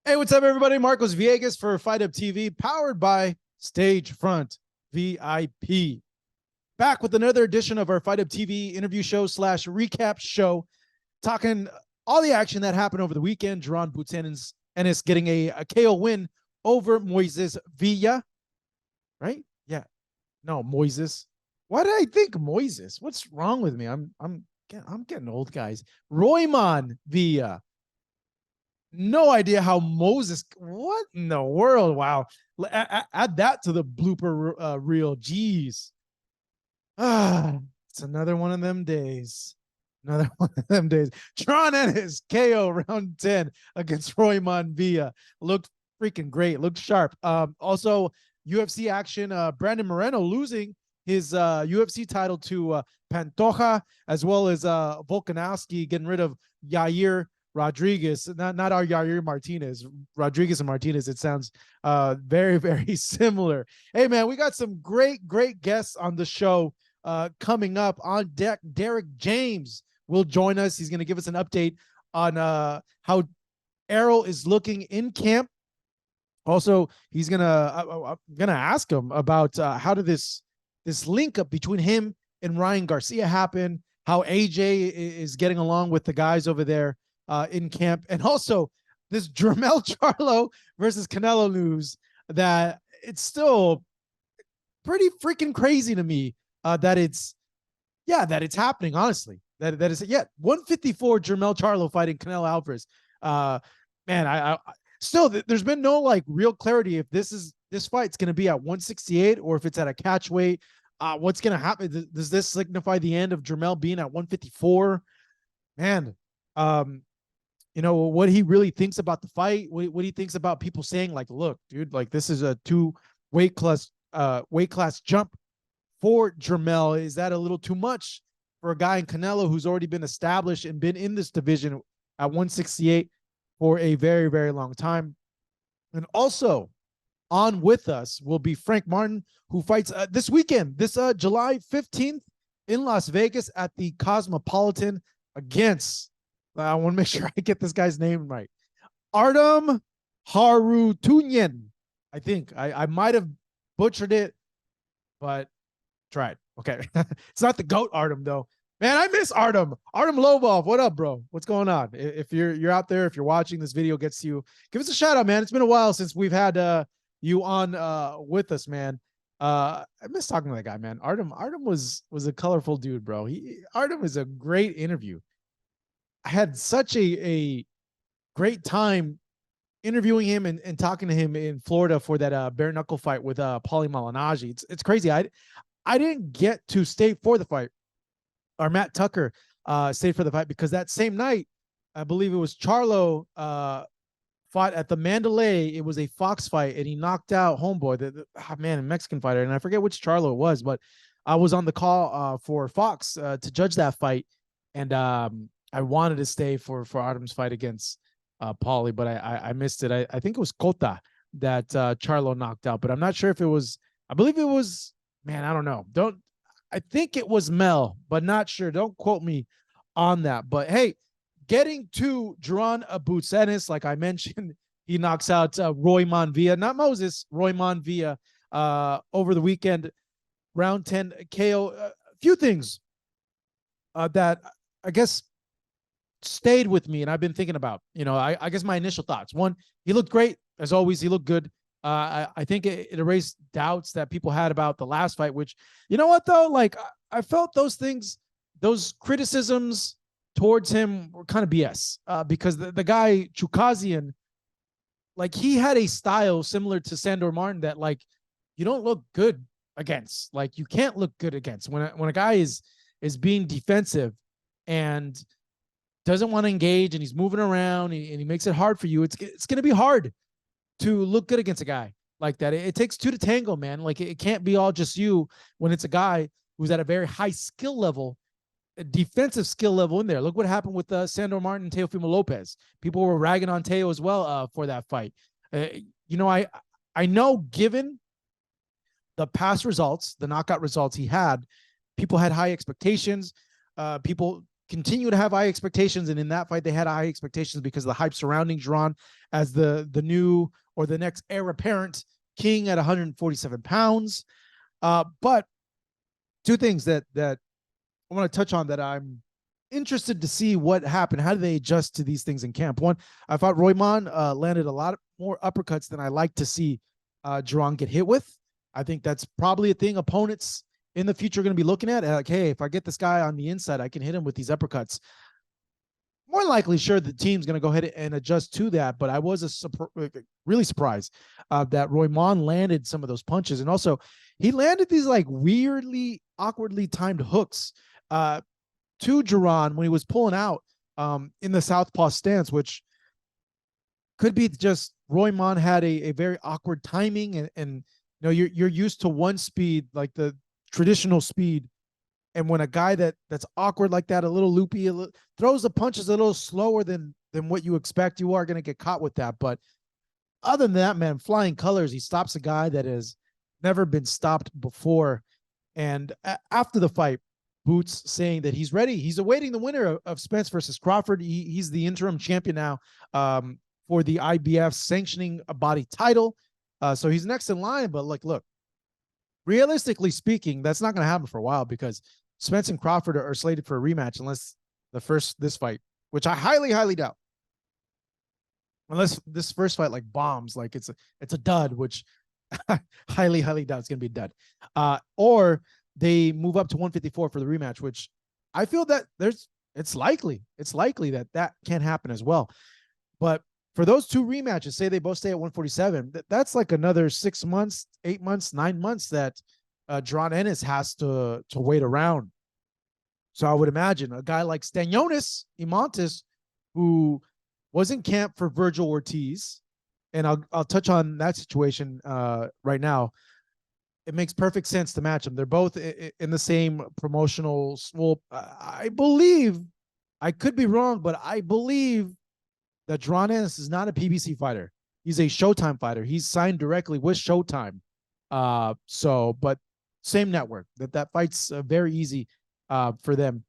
Hey, what's up, everybody? Marcos Villegas for Fight Up TV, powered by Stagefront VIP. Back with another edition of our Fight Up TV interview show slash recap show, talking all the action that happened over the weekend. Jaron Ennis getting a KO win over Moises Villa, right? Yeah, no, Moises. Why did I think Moises? What's wrong with me? I'm getting old, guys. Roiman Villa. No idea how Moses. What in the world? Wow. Add that to the blooper reel. Jeez. It's another one of them days. Another one of them days. Jaron Ennis KO round 10 against Roiman Villa. Looked freaking great. Looked sharp. Also, UFC action. Brandon Moreno losing his UFC title to Pantoja, as well as Volkanovski getting rid of Yair Rodriguez, not our Yair Martinez, Rodriguez and Martinez. It sounds very, very similar. Hey, man, we got some great guests on the show coming up. On deck, Derrick James will join us. He's going to give us an update on how Errol is looking in camp. Also, he's I'm gonna ask him about how did this link up between him and Ryan Garcia happen, how AJ is getting along with the guys over there in camp, and also this Jermell Charlo versus Canelo news that it's still pretty freaking crazy to me that it's happening. Honestly, that is 154 Jermell Charlo fighting Canelo Alvarez. Man, I still there's been no like real clarity if this fight's going to be at 168 or if it's at a catch weight. What's going to happen? Does this signify the end of Jermell being at 154? Man, you know what he really thinks about the fight, what he thinks about people saying like, look, dude, like this is a two weight class jump for Jermell. Is that a little too much for a guy in Canelo who's already been established and been in this division at 168 for a very, very long time? And also on with us will be Frank Martin, who fights this weekend, this July 15th in Las Vegas at the Cosmopolitan against, I want to make sure I get this guy's name right, Artem Harutyunyan. I think I might have butchered it, but try it. Okay. It's not the GOAT Artem, though. Man, I miss Artem. Artem Lobov, what up, bro? What's going on? If you're out there, if you're watching this video gets to you, give us a shout out, man. It's been a while since we've had you on with us, man. I miss talking to that guy, man. Artem was a colorful dude, bro. Artem is a great interview. I had such a great time interviewing him and talking to him in Florida for that bare knuckle fight with Paulie Malignaggi. It's crazy. I didn't get to stay for the fight, or Matt Tucker stayed for the fight, because that same night, I believe it was Charlo fought at the Mandalay. It was a Fox fight, and he knocked out homeboy, a Mexican fighter, and I forget which Charlo it was, but I was on the call for Fox to judge that fight, and I wanted to stay for Artem's fight against Paulie, but I missed it. I think it was Kota that Charlo knocked out, but I'm not sure if it was. I believe it was. Man, I don't know. I think it was Mel, but not sure. Don't quote me on that. But hey, getting to Jaron Ennis, like I mentioned, he knocks out Roiman Villa, not Moses, Roiman Villa over the weekend, round 10 KO. A few things that I guess stayed with me and I've been thinking about. You know, I guess my initial thoughts. One, he looked great as always. He looked good. I think it erased doubts that people had about the last fight, which, you know what, though? Like, I felt those things, those criticisms towards him were kind of BS because the guy, Chukazian, like, he had a style similar to Sandor Martin that, like, you don't look good against. Like, you can't look good against. When a guy is being defensive and doesn't want to engage and he's moving around and he makes it hard for you, it's going to be hard to look good against a guy like that. It takes two to tango, man. Like, it can't be all just you when it's a guy who's at a very high skill level, a defensive skill level in there. Look what happened with Sandor Martin and Teofimo Lopez. People were ragging on Teo as well for that fight. You know, I know given the past results, the knockout results he had, people had high expectations. People continue to have high expectations, and in that fight they had high expectations because of the hype surrounding Jaron as the new or the next heir apparent king at 147 pounds. But two things that I want to touch on that I'm interested to see what happened. How do they adjust to these things in camp? One, I thought Roiman landed a lot more uppercuts than I like to see Jaron get hit with. I think that's probably a thing opponents in the future are going to be looking at. Like, hey, if I get this guy on the inside, I can hit him with these uppercuts. More likely, sure, the team's going to go ahead and adjust to that. But I was really surprised that Roiman landed some of those punches. And also, he landed these like weirdly, awkwardly timed hooks to Jaron when he was pulling out in the southpaw stance, which could be just Roiman had a very awkward timing. And you know, you're used to one speed, like the traditional speed, and when a guy that's awkward like that, a little loopy, throws the punches a little slower than what you expect, you are going to get caught with that. But other than that, man, flying colors. He stops a guy that has never been stopped before. And after the fight, Boots saying that he's ready. He's awaiting the winner of Spence versus Crawford. He's the interim champion now for the IBF sanctioning a body title. So he's next in line. But look, realistically speaking, that's not going to happen for a while because Spence and Crawford are slated for a rematch unless this fight, which I highly, highly doubt. Unless this first fight like bombs, like it's a dud, which I highly, highly doubt it's going to be a dud. Or they move up to 154 for the rematch, which I feel that it's likely that can happen as well. But for those two rematches, say they both stay at 147, that's like another 6 months, 8 months, 9 months that Jaron Ennis has to wait around. So I would imagine a guy like Stanionis Imantis, who was in camp for Vergil Ortiz, and I'll touch on that situation right now. It makes perfect sense to match them. They're both in the same promotional swoop. I believe, I could be wrong, but I believe that Jaron Ennis is not a PBC fighter. He's a Showtime fighter. He's signed directly with Showtime. But same network. That fight's very easy for them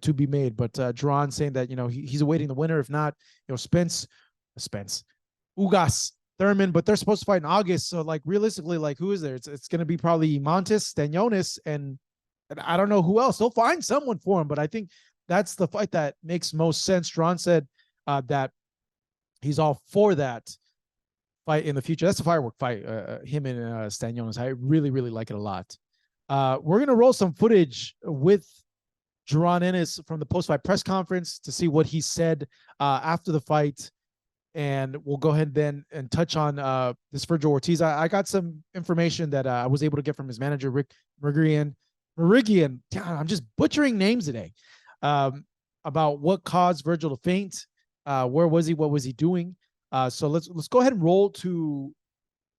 to be made. But Jaron saying that, you know, he's awaiting the winner. If not, you know, Spence, Ugas, Thurman, but they're supposed to fight in August. So like realistically, like who is there? It's going to be probably Montes, Stanionis, and I don't know who else. They'll find someone for him, but I think that's the fight that makes most sense. Jaron said that he's all for that fight in the future. That's a firework fight, him and Stanionis. I really, really like it a lot. We're going to roll some footage with Jaron Ennis from the post-fight press conference to see what he said after the fight. And we'll go ahead then and touch on this Vergil Ortiz. I got some information that I was able to get from his manager, Rick Merigian. God, I'm just butchering names today. About what caused Vergil to faint. Where was he? What was he doing? So let's go ahead and roll to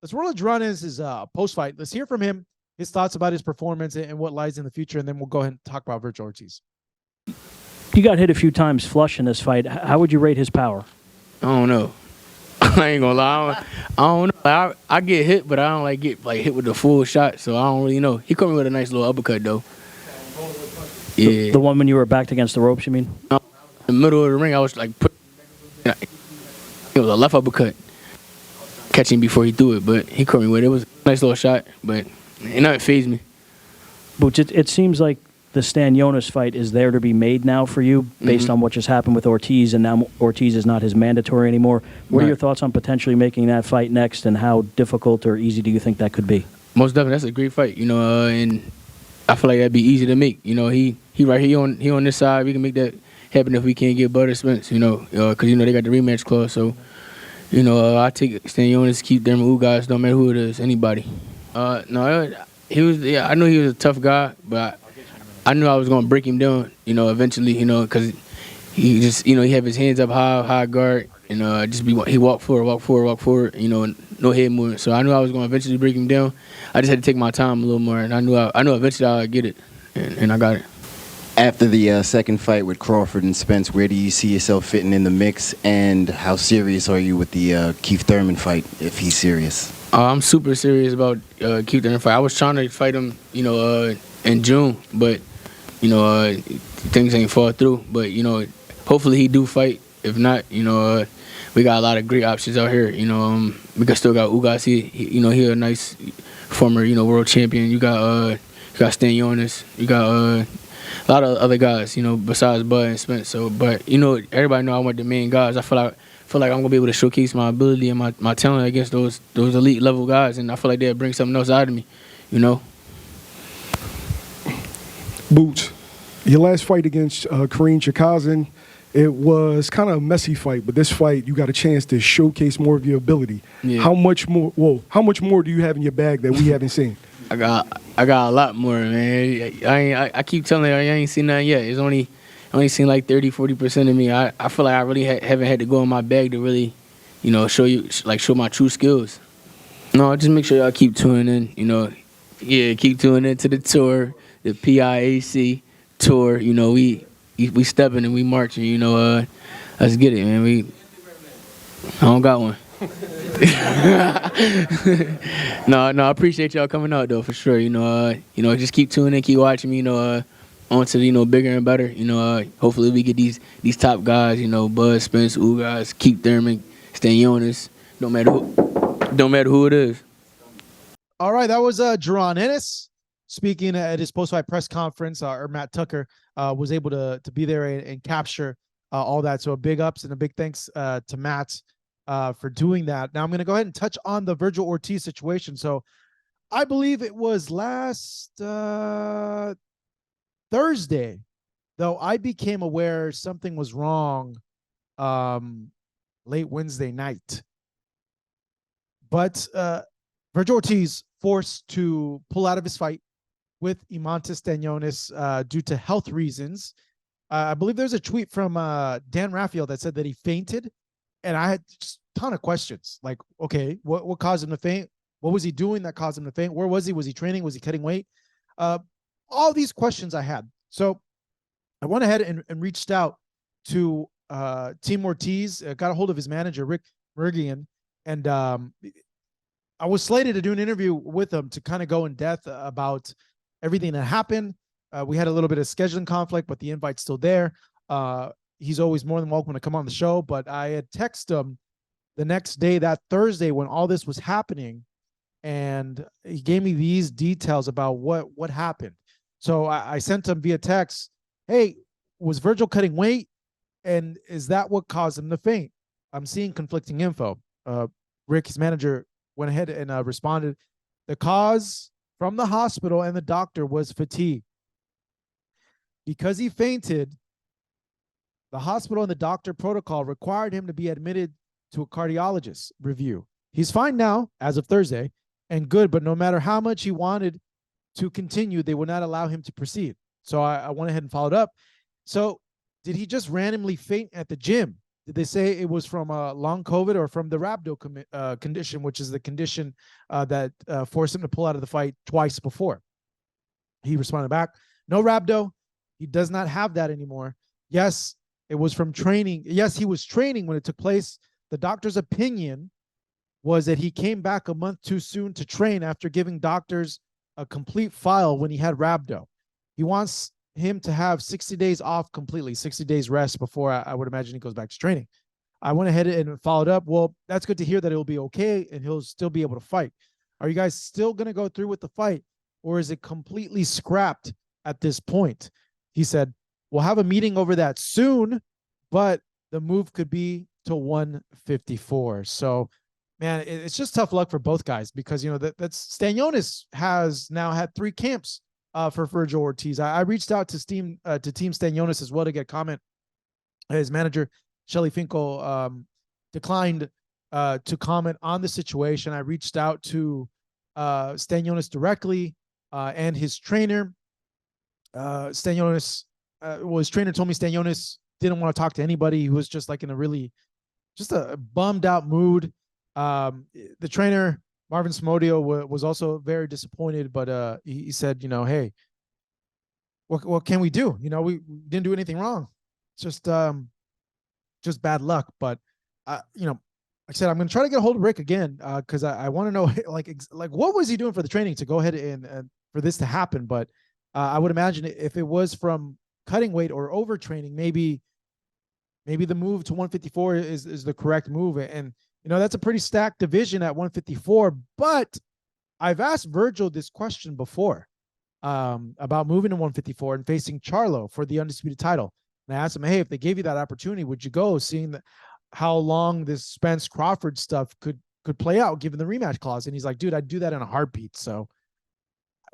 Jaron Ennis' post-fight. Let's hear from him, his thoughts about his performance and what lies in the future, and then we'll go ahead and talk about Vergil Ortiz. You got hit a few times flush in this fight. How would you rate his power? I don't know. I ain't gonna lie. I don't know. I get hit, but I don't get hit with the full shot, so I don't really know. He caught me with a nice little uppercut though. Yeah. The one when you were backed against the ropes, you mean? In the middle of the ring, I was like, it was a left uppercut, catching before he threw it, but he caught me with it. It was a nice little shot, but it fazed me. Boots, it seems like the Stanionis fight is there to be made now for you based on what just happened with Ortiz, and now Ortiz is not his mandatory anymore. What are your thoughts on potentially making that fight next, and how difficult or easy do you think that could be? Most definitely, that's a great fight, and I feel like that'd be easy to make. He right here on this side. We can make that happen if we can't get Butter Spence, because they got the rematch clause. So, I take Stanionis, keep them guys, don't matter who it is, anybody. No, he was. Yeah, I knew he was a tough guy, but I knew I was gonna break him down, eventually, because he just, he have his hands up high guard, and he walk forward, no head movement. So I knew I was gonna eventually break him down. I just had to take my time a little more, and I knew eventually I'd get it, and I got it. After the second fight with Crawford and Spence, where do you see yourself fitting in the mix, and how serious are you with the Keith Thurman fight, if he's serious? I'm super serious about Keith Thurman fight. I was trying to fight him, in June, but things ain't fall through. But hopefully he do fight. If not, we got a lot of great options out here. We still got Ugas. He a nice former world champion. You got Stanionis. You got a lot of other guys. Besides Bud and Spence. So, but everybody know I want the main guys. I feel like I'm gonna be able to showcase my ability and my talent against those elite level guys, and I feel like they'll bring something else out of me. Boots, your last fight against Kareem Chikazin, it was kind of a messy fight, but this fight you got a chance to showcase more of your ability. Yeah. How much more do you have in your bag that we haven't seen? I got a lot more, man. I keep telling you, I ain't seen nothing yet. It's only seen like 30-40% of me. I feel like I really haven't had to go in my bag to really, show my true skills. No, just make sure y'all keep tuning in. Keep tuning into the tour, the PIAC tour. We stepping and we marching. Let's get it, man. I don't got one. No, I appreciate y'all coming out though for sure. Just keep tuning in, keep watching me. On to bigger and better. Hopefully we get these top guys. Bud, Spence, Ugas, Keith Thurman, Stanionis. Don't matter who it is. All right, that was Jaron Ennis speaking at his post-fight press conference. Or Matt Tucker was able to be there and capture all that. So a big ups and a big thanks to Matt for doing that. Now I'm going to go ahead and touch on the Vergil Ortiz situation. So I believe it was last Thursday, though I became aware something was wrong late Wednesday night. But Vergil Ortiz forced to pull out of his fight with Imantas Stanionis due to health reasons. I believe there's a tweet from Dan Raphael that said that he fainted, and I had just a ton of questions. Like, okay, what caused him to faint? What was he doing that caused him to faint? Where was he? Was he training? Was he cutting weight? All these questions I had. So I went ahead and reached out to Team Ortiz, got a hold of his manager, Rick Mergian, and I was slated to do an interview with him to kind of go in depth about everything that happened. We had a little bit of scheduling conflict, but the invite's still there. He's always more than welcome to come on the show, but I had texted him the next day, that Thursday, when all this was happening, and he gave me these details about what happened. So I sent him via text, hey, was Vergil cutting weight? And is that what caused him to faint? I'm seeing conflicting info. Rick, his manager, went ahead and responded. The cause from the hospital and the doctor was fatigue. Because he fainted, the hospital and the doctor protocol required him to be admitted to a cardiologist review. He's fine now, as of Thursday, and good, but no matter how much he wanted to continue, they would not allow him to proceed. So I went ahead and followed up. So did he just randomly faint at the gym? Did they say it was from long COVID or from the rhabdo condition, which is the condition that forced him to pull out of the fight twice before? He responded back, no rhabdo. He does not have that anymore. Yes, it was from training. Yes, he was training when it took place. The doctor's opinion was that he came back a month too soon to train after giving doctors a complete file when he had rhabdo. He wants him to have 60 days off completely, 60 days rest before I would imagine he goes back to training. I went ahead and followed up. Well, that's good to hear that he'll be okay and he'll still be able to fight. Are you guys still going to go through with the fight, or is it completely scrapped at this point? He said, we'll have a meeting over that soon, but the move could be to 154. So, man, it's just tough luck for both guys because, that's Stanionis has now had 3 camps for Vergil Ortiz. I reached out to Team Stanionis as well to get comment. His manager, Shelly Finkel, declined to comment on the situation. I reached out to Stanionis directly and his trainer. His trainer told me Stanionis didn't want to talk to anybody. He was just like in a bummed out mood. The trainer, Marvin Smodio, was also very disappointed, but he said, hey, what can we do? We didn't do anything wrong. It's just bad luck. But like I said, I'm going to try to get a hold of Rick again because I want to know like what was he doing for the training to go ahead and for this to happen. But I would imagine if it was from cutting weight or overtraining, maybe the move to 154 is the correct move. And that's a pretty stacked division at 154. But I've asked Vergil this question before about moving to 154 and facing Charlo for the undisputed title. And I asked him, hey, if they gave you that opportunity, would you go? Seeing how long this Spence Crawford stuff could play out given the rematch clause. And he's like, dude, I'd do that in a heartbeat. So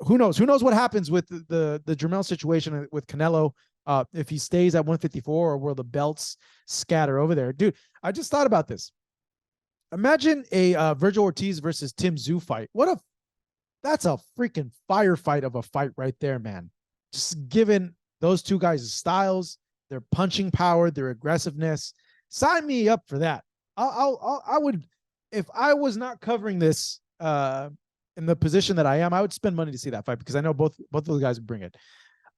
who knows? Who knows what happens with the Jermell situation with Canelo? If he stays at 154 or will the belts scatter over there? Dude, I just thought about this. Imagine a Vergil Ortiz versus Tim Tszyu fight. That's a freaking firefight of a fight right there, man. Just given those two guys' styles, their punching power, their aggressiveness. Sign me up for that. I would, if I was not covering this in the position that I am, I would spend money to see that fight because I know both of those guys would bring it.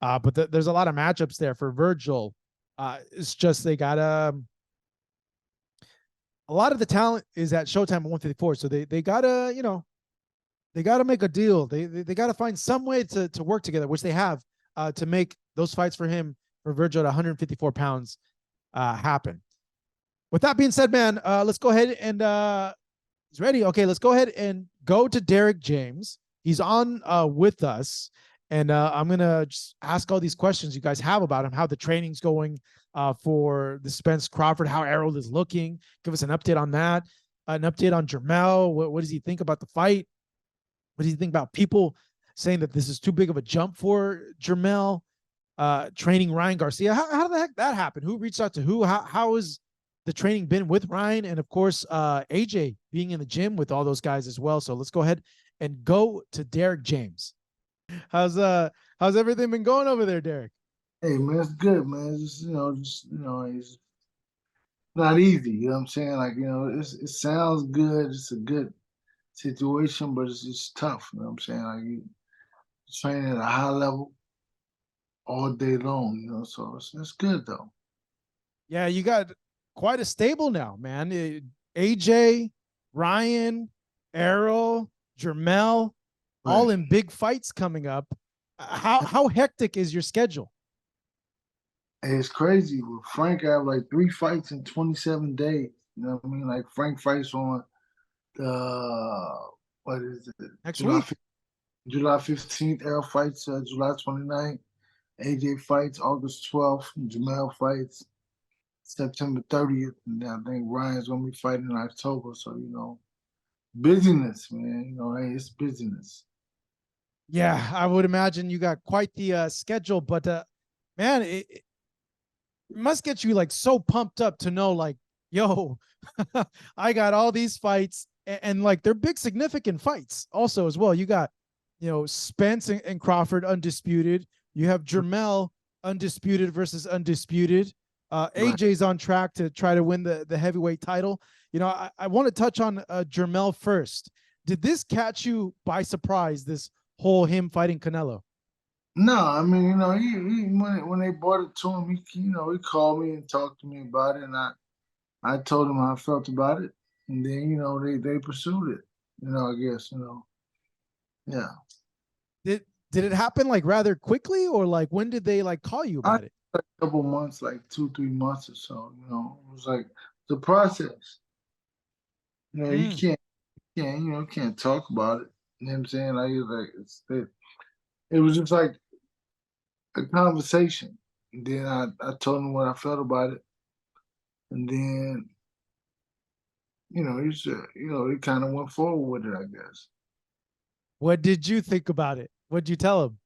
But there's a lot of matchups there for Vergil. It's just they got a lot of the talent is at Showtime at 154, so they gotta they gotta make a deal. They gotta find some way to work together, which they have to make those fights for Vergil at 154 pounds happen. With that being said, man, let's go ahead and he's ready. Okay, let's go ahead and go to Derrick James. He's on with us. And I'm going to just ask all these questions you guys have about him, how the training's going for the Spence Crawford, how Errol is looking. Give us an update on that, an update on Jermell. What does he think about the fight? What does he think about people saying that this is too big of a jump for Jermell? Training Ryan Garcia. How the heck that happened? Who reached out to who? How has the training been with Ryan? And of course, AJ being in the gym with all those guys as well. So let's go ahead and go to Derrick James. How's everything been going over there, Derrick? Hey man, it's good, man. It's it's not easy. You know what I'm saying? Like, it sounds good. It's a good situation, but it's just tough. You know what I'm saying? Like, you training at a high level all day long. So it's good though. Yeah, you got quite a stable now, man. AJ, Ryan, Errol, Jermell. All in big fights coming up. How hectic is your schedule? It's crazy. With Frank, I have like 3 fights in 27 days. You know what I mean? Like Frank fights on what is it? Next week. July 15th. Errol fights July 29th. AJ fights August 12th. Jermell fights September 30th. And I think Ryan's gonna be fighting in October. So busyness, man. Hey, it's busyness. Yeah, I would imagine you got quite the schedule, but man, it must get you like so pumped up to know like, yo, I got all these fights and like they're big significant fights also as well. You got, Spence and Crawford undisputed. You have Jermell undisputed versus undisputed. AJ's on track to try to win the heavyweight title. I want to touch on Jermell first. Did this catch you by surprise, this whole him fighting Canelo? No, I mean, he when they brought it to him, he called me and talked to me about it, and I told him how I felt about it, and then they pursued it. I guess yeah. Did it happen like rather quickly, or like when did they like call you about it? A couple months, like 2-3 months or so. It was like the process. You can't talk about it. You know what I'm saying? It was just like a conversation. And then I told him what I felt about it. And then, he kind of went forward with it, I guess. What did you think about it? What did you tell him?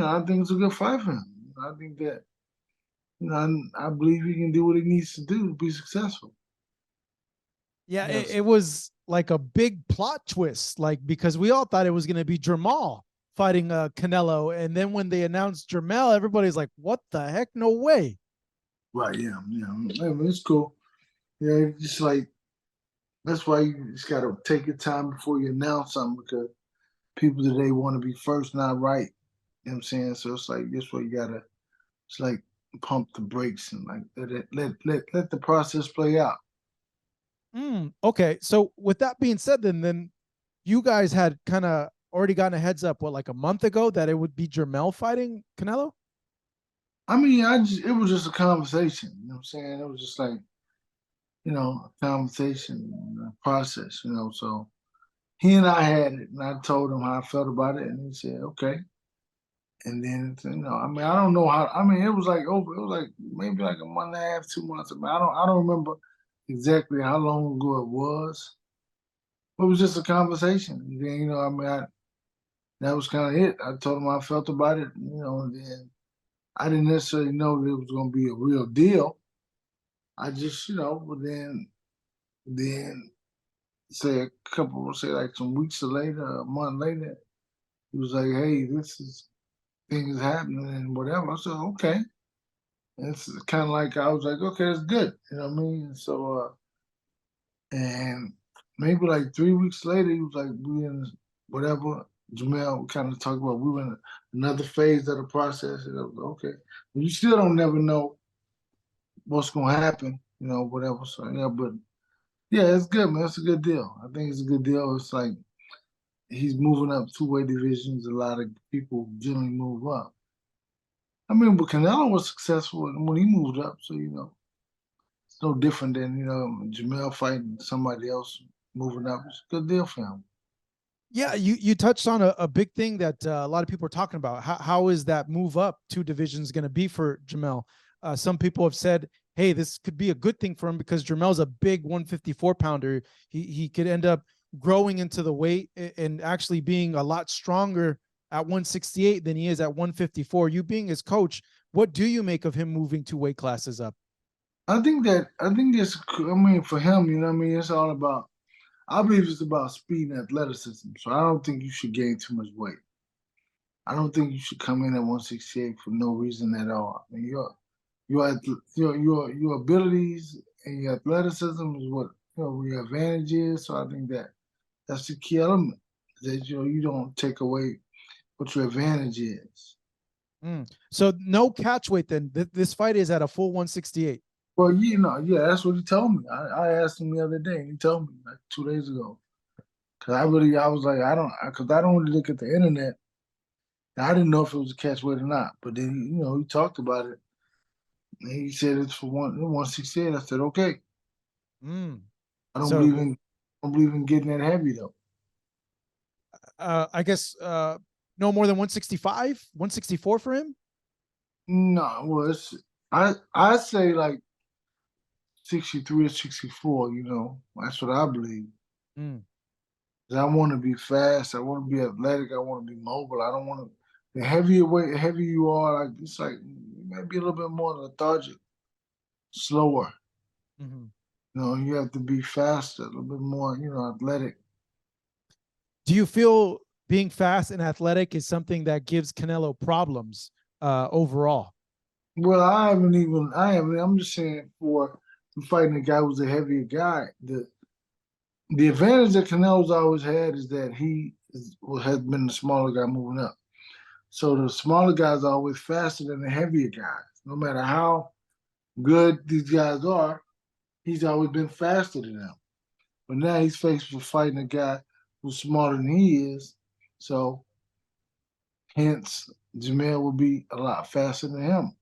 I think it's a good fight for him. I think that, I believe he can do what he needs to do to be successful. Yeah, yes. It was like a big plot twist, like because we all thought it was going to be Jermell fighting Canelo, and then when they announced Jermell, everybody's like, "What the heck? No way!" Right? Yeah. I mean, it's cool. Yeah, just like that's why you just gotta take your time before you announce something because people today want to be first, not right. You know what I'm saying? So it's like this way you gotta, it's like pump the brakes and like let the process play out. Okay, so with that being said, then you guys had kind of already gotten a heads up, what, like a month ago, that it would be Jermell fighting Canelo? I mean, it was just a conversation. You know what I'm saying? It was just like, a conversation, a process. So he and I had it, and I told him how I felt about it, and he said, okay. And then, I mean, I don't know how. I mean, it was like over. It was like maybe like a month and a half, 2 months. I mean, I don't remember exactly how long ago it was. It was just a conversation. And then, I mean, that was kind of it. I told him how I felt about it, and then I didn't necessarily know that it was going to be a real deal. I just, but then say like some weeks later, a month later, he was like, "Hey, things happening and whatever." I said, "Okay." And it's kind of like I was like, "Okay, that's good." You know what I mean? So, and maybe like 3 weeks later, he was like, "We in whatever." Jermell kind of talked about we were in another phase of the process, and I was like, okay. But you still don't never know what's gonna happen, whatever. So yeah, but yeah, it's good, man. It's a good deal. I think it's a good deal. It's like he's moving up two-weight divisions. A lot of people generally move up. I mean, but Canelo was successful when he moved up, so it's no different than Jermell fighting somebody else moving up. It's a good deal for him. Yeah, you touched on a big thing that a lot of people are talking about. How is that move up two divisions going to be for Jermell? Some people have said, hey, this could be a good thing for him because Jermell's a big 154 pounder. He could end up growing into the weight and actually being a lot stronger at 168 than he is at 154. You being his coach, what do you make of him moving two weight classes up? I think it's. I mean, for him, it's all about. I believe it's about speed and athleticism. So I don't think you should gain too much weight. I don't think you should come in at 168 for no reason at all. I mean, your abilities and your athleticism is what where your advantage is. So I think that's the key element that you don't take away what your advantage is. So no catch weight then. This fight is at a full 168. Well, yeah, that's what he told me. I asked him the other day, and he told me like 2 days ago. Cause I was like, cause I don't really look at the internet. I didn't know if it was a catch weight or not. But then, he talked about it. And he said it's for 168. I said, okay. I don't So, believe in getting that heavy though. I guess no more than 165, 164 for him. No, well, I say like 63 or 64. That's what I believe. I want to be fast. I want to be athletic. I want to be mobile. I don't want to. The heavier you are, like it's like you might be a little bit more lethargic, slower. You have to be faster, a little bit more, athletic. Do you feel being fast and athletic is something that gives Canelo problems overall? Well, I'm just saying for fighting a guy who's a heavier guy, the advantage that Canelo's always had is that has been the smaller guy moving up. So the smaller guys are always faster than the heavier guys. No matter how good these guys are, he's always been faster than them. But now he's faced with fighting a guy who's smarter than he is. So hence Jermell will be a lot faster than him.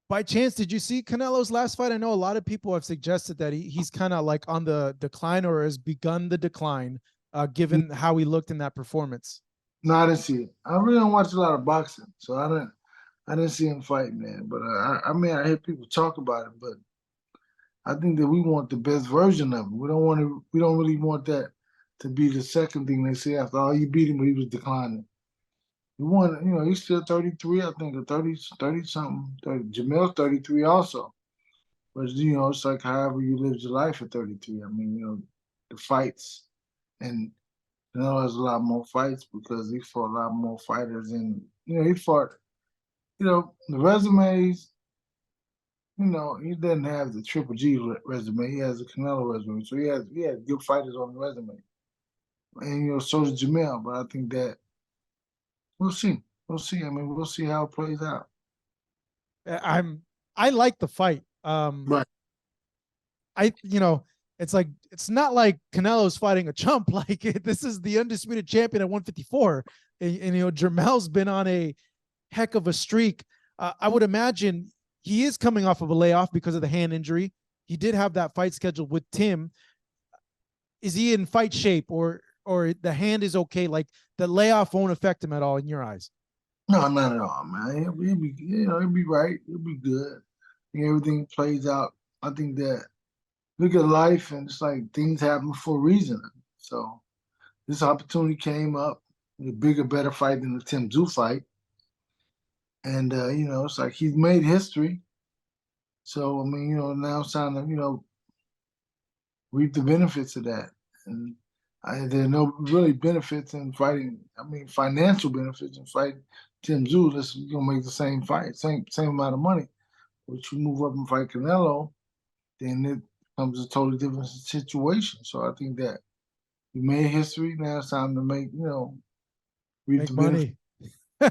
By chance, did you see Canelo's last fight? I know a lot of people have suggested that he's kind of like on the decline or has begun the decline, given how he looked in that performance. No, I didn't see it. I really don't watch a lot of boxing, so I didn't see him fight, man. But I mean, I hear people talk about it, but I think that we want the best version of him. We don't really want that to be the second thing they say after all you beat him, but he was declining. We want, he's still 33, I think, or 30 something. Jermell's 33 also. But it's like however you live your life at 33. I mean, the fights, and has a lot more fights because he fought a lot more fighters, and he fought. The resumes. He doesn't have the Triple G resume. He has a Canelo resume, so he has good fighters on the resume, and so does Jermell. But I think that we'll see. We'll see. I mean, we'll see how it plays out. I like the fight. Right. I it's like it's not like Canelo's fighting a chump. Like this is the undisputed champion at 154, and Jermell's been on a heck of a streak. I would imagine he is coming off of a layoff because of the hand injury. He did have that fight scheduled with Tim. Is he in fight shape, or the hand is okay? Like the layoff won't affect him at all in your eyes? No, not at all, man. He'll be, he'll be right. He'll be good. I think everything plays out. I think that look at life, and it's like things happen for a reason. So this opportunity came up, a bigger, better fight than the Tim Tszyu fight, and it's like he's made history. So I mean, now it's time to reap the benefits of that. And there are no really benefits in fighting. I mean, financial benefits in fighting Tim Tszyu. That's gonna make the same fight, same amount of money. But you move up and fight Canelo, then it becomes a totally different situation. So I think that we made history. Now it's time to reap Make the money.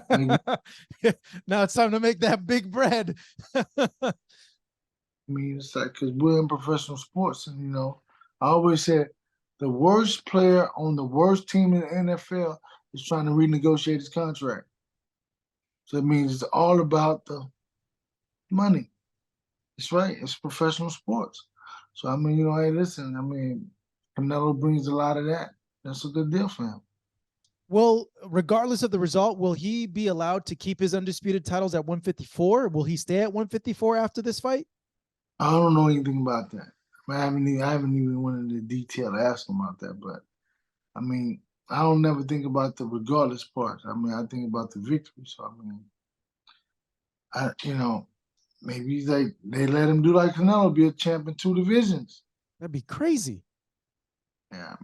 benefits. Now it's time to make that big bread. I mean, it's like because we're in professional sports, and I always said the worst player on the worst team in the NFL is trying to renegotiate his contract. So it means it's all about the money. It's right. It's professional sports. So I mean, hey, listen. I mean, Canelo brings a lot of that. That's a good deal for him. Well, regardless of the result, will he be allowed to keep his undisputed titles at 154? Will he stay at 154 after this fight? I don't know anything about that. I haven't even went into detail to ask him about that. But I mean, I don't never think about the regardless part. I mean, I think about the victory. So I mean, maybe he's like they let him do like Canelo, be a champ in 2 divisions. That'd be crazy. Yeah.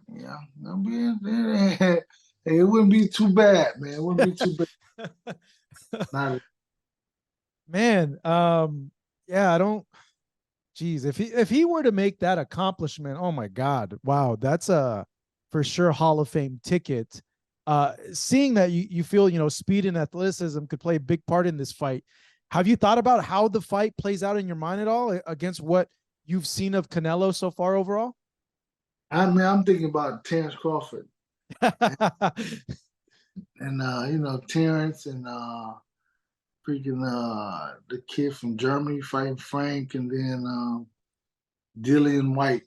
It wouldn't be too bad, man. It wouldn't be too bad. Man, yeah, I don't. Geez, if he were to make that accomplishment, oh my God, wow, that's a for sure Hall of Fame ticket. Seeing that you feel speed and athleticism could play a big part in this fight. Have you thought about how the fight plays out in your mind at all against what you've seen of Canelo so far overall? I mean, I'm thinking about Terence Crawford and Terence and freaking the kid from Germany fighting Frank, and then Dillian White.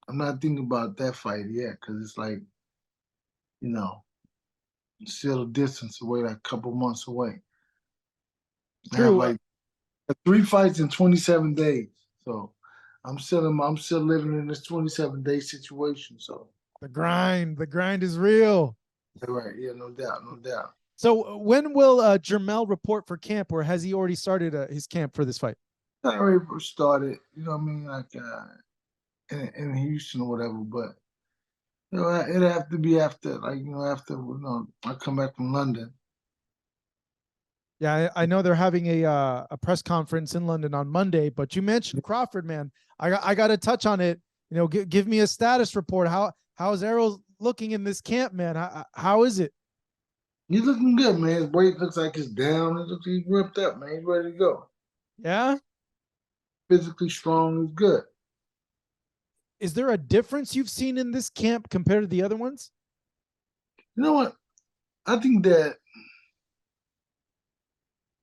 I'm not thinking about that fight yet because it's like, still a distance away, like a couple months away. I have like 3 fights in 27 days, so I'm still living in this 27-day situation. So the grind is real. Right, yeah, no doubt. So when will Jermell report for camp, or has he already started his camp for this fight? I already started, what I mean, like in Houston or whatever, but it'd have to be after, like, after I come back from London. Yeah, I know they're having a press conference in London on Monday, but you mentioned Crawford, man. I got to touch on it. Give me a status report. How's Errol looking in this camp, man? How is it? He's looking good, man. His weight looks like it's down. He's ripped up, man. He's ready to go. Yeah? Physically strong. He's good. Is there a difference you've seen in this camp compared to the other ones? You know what? I think that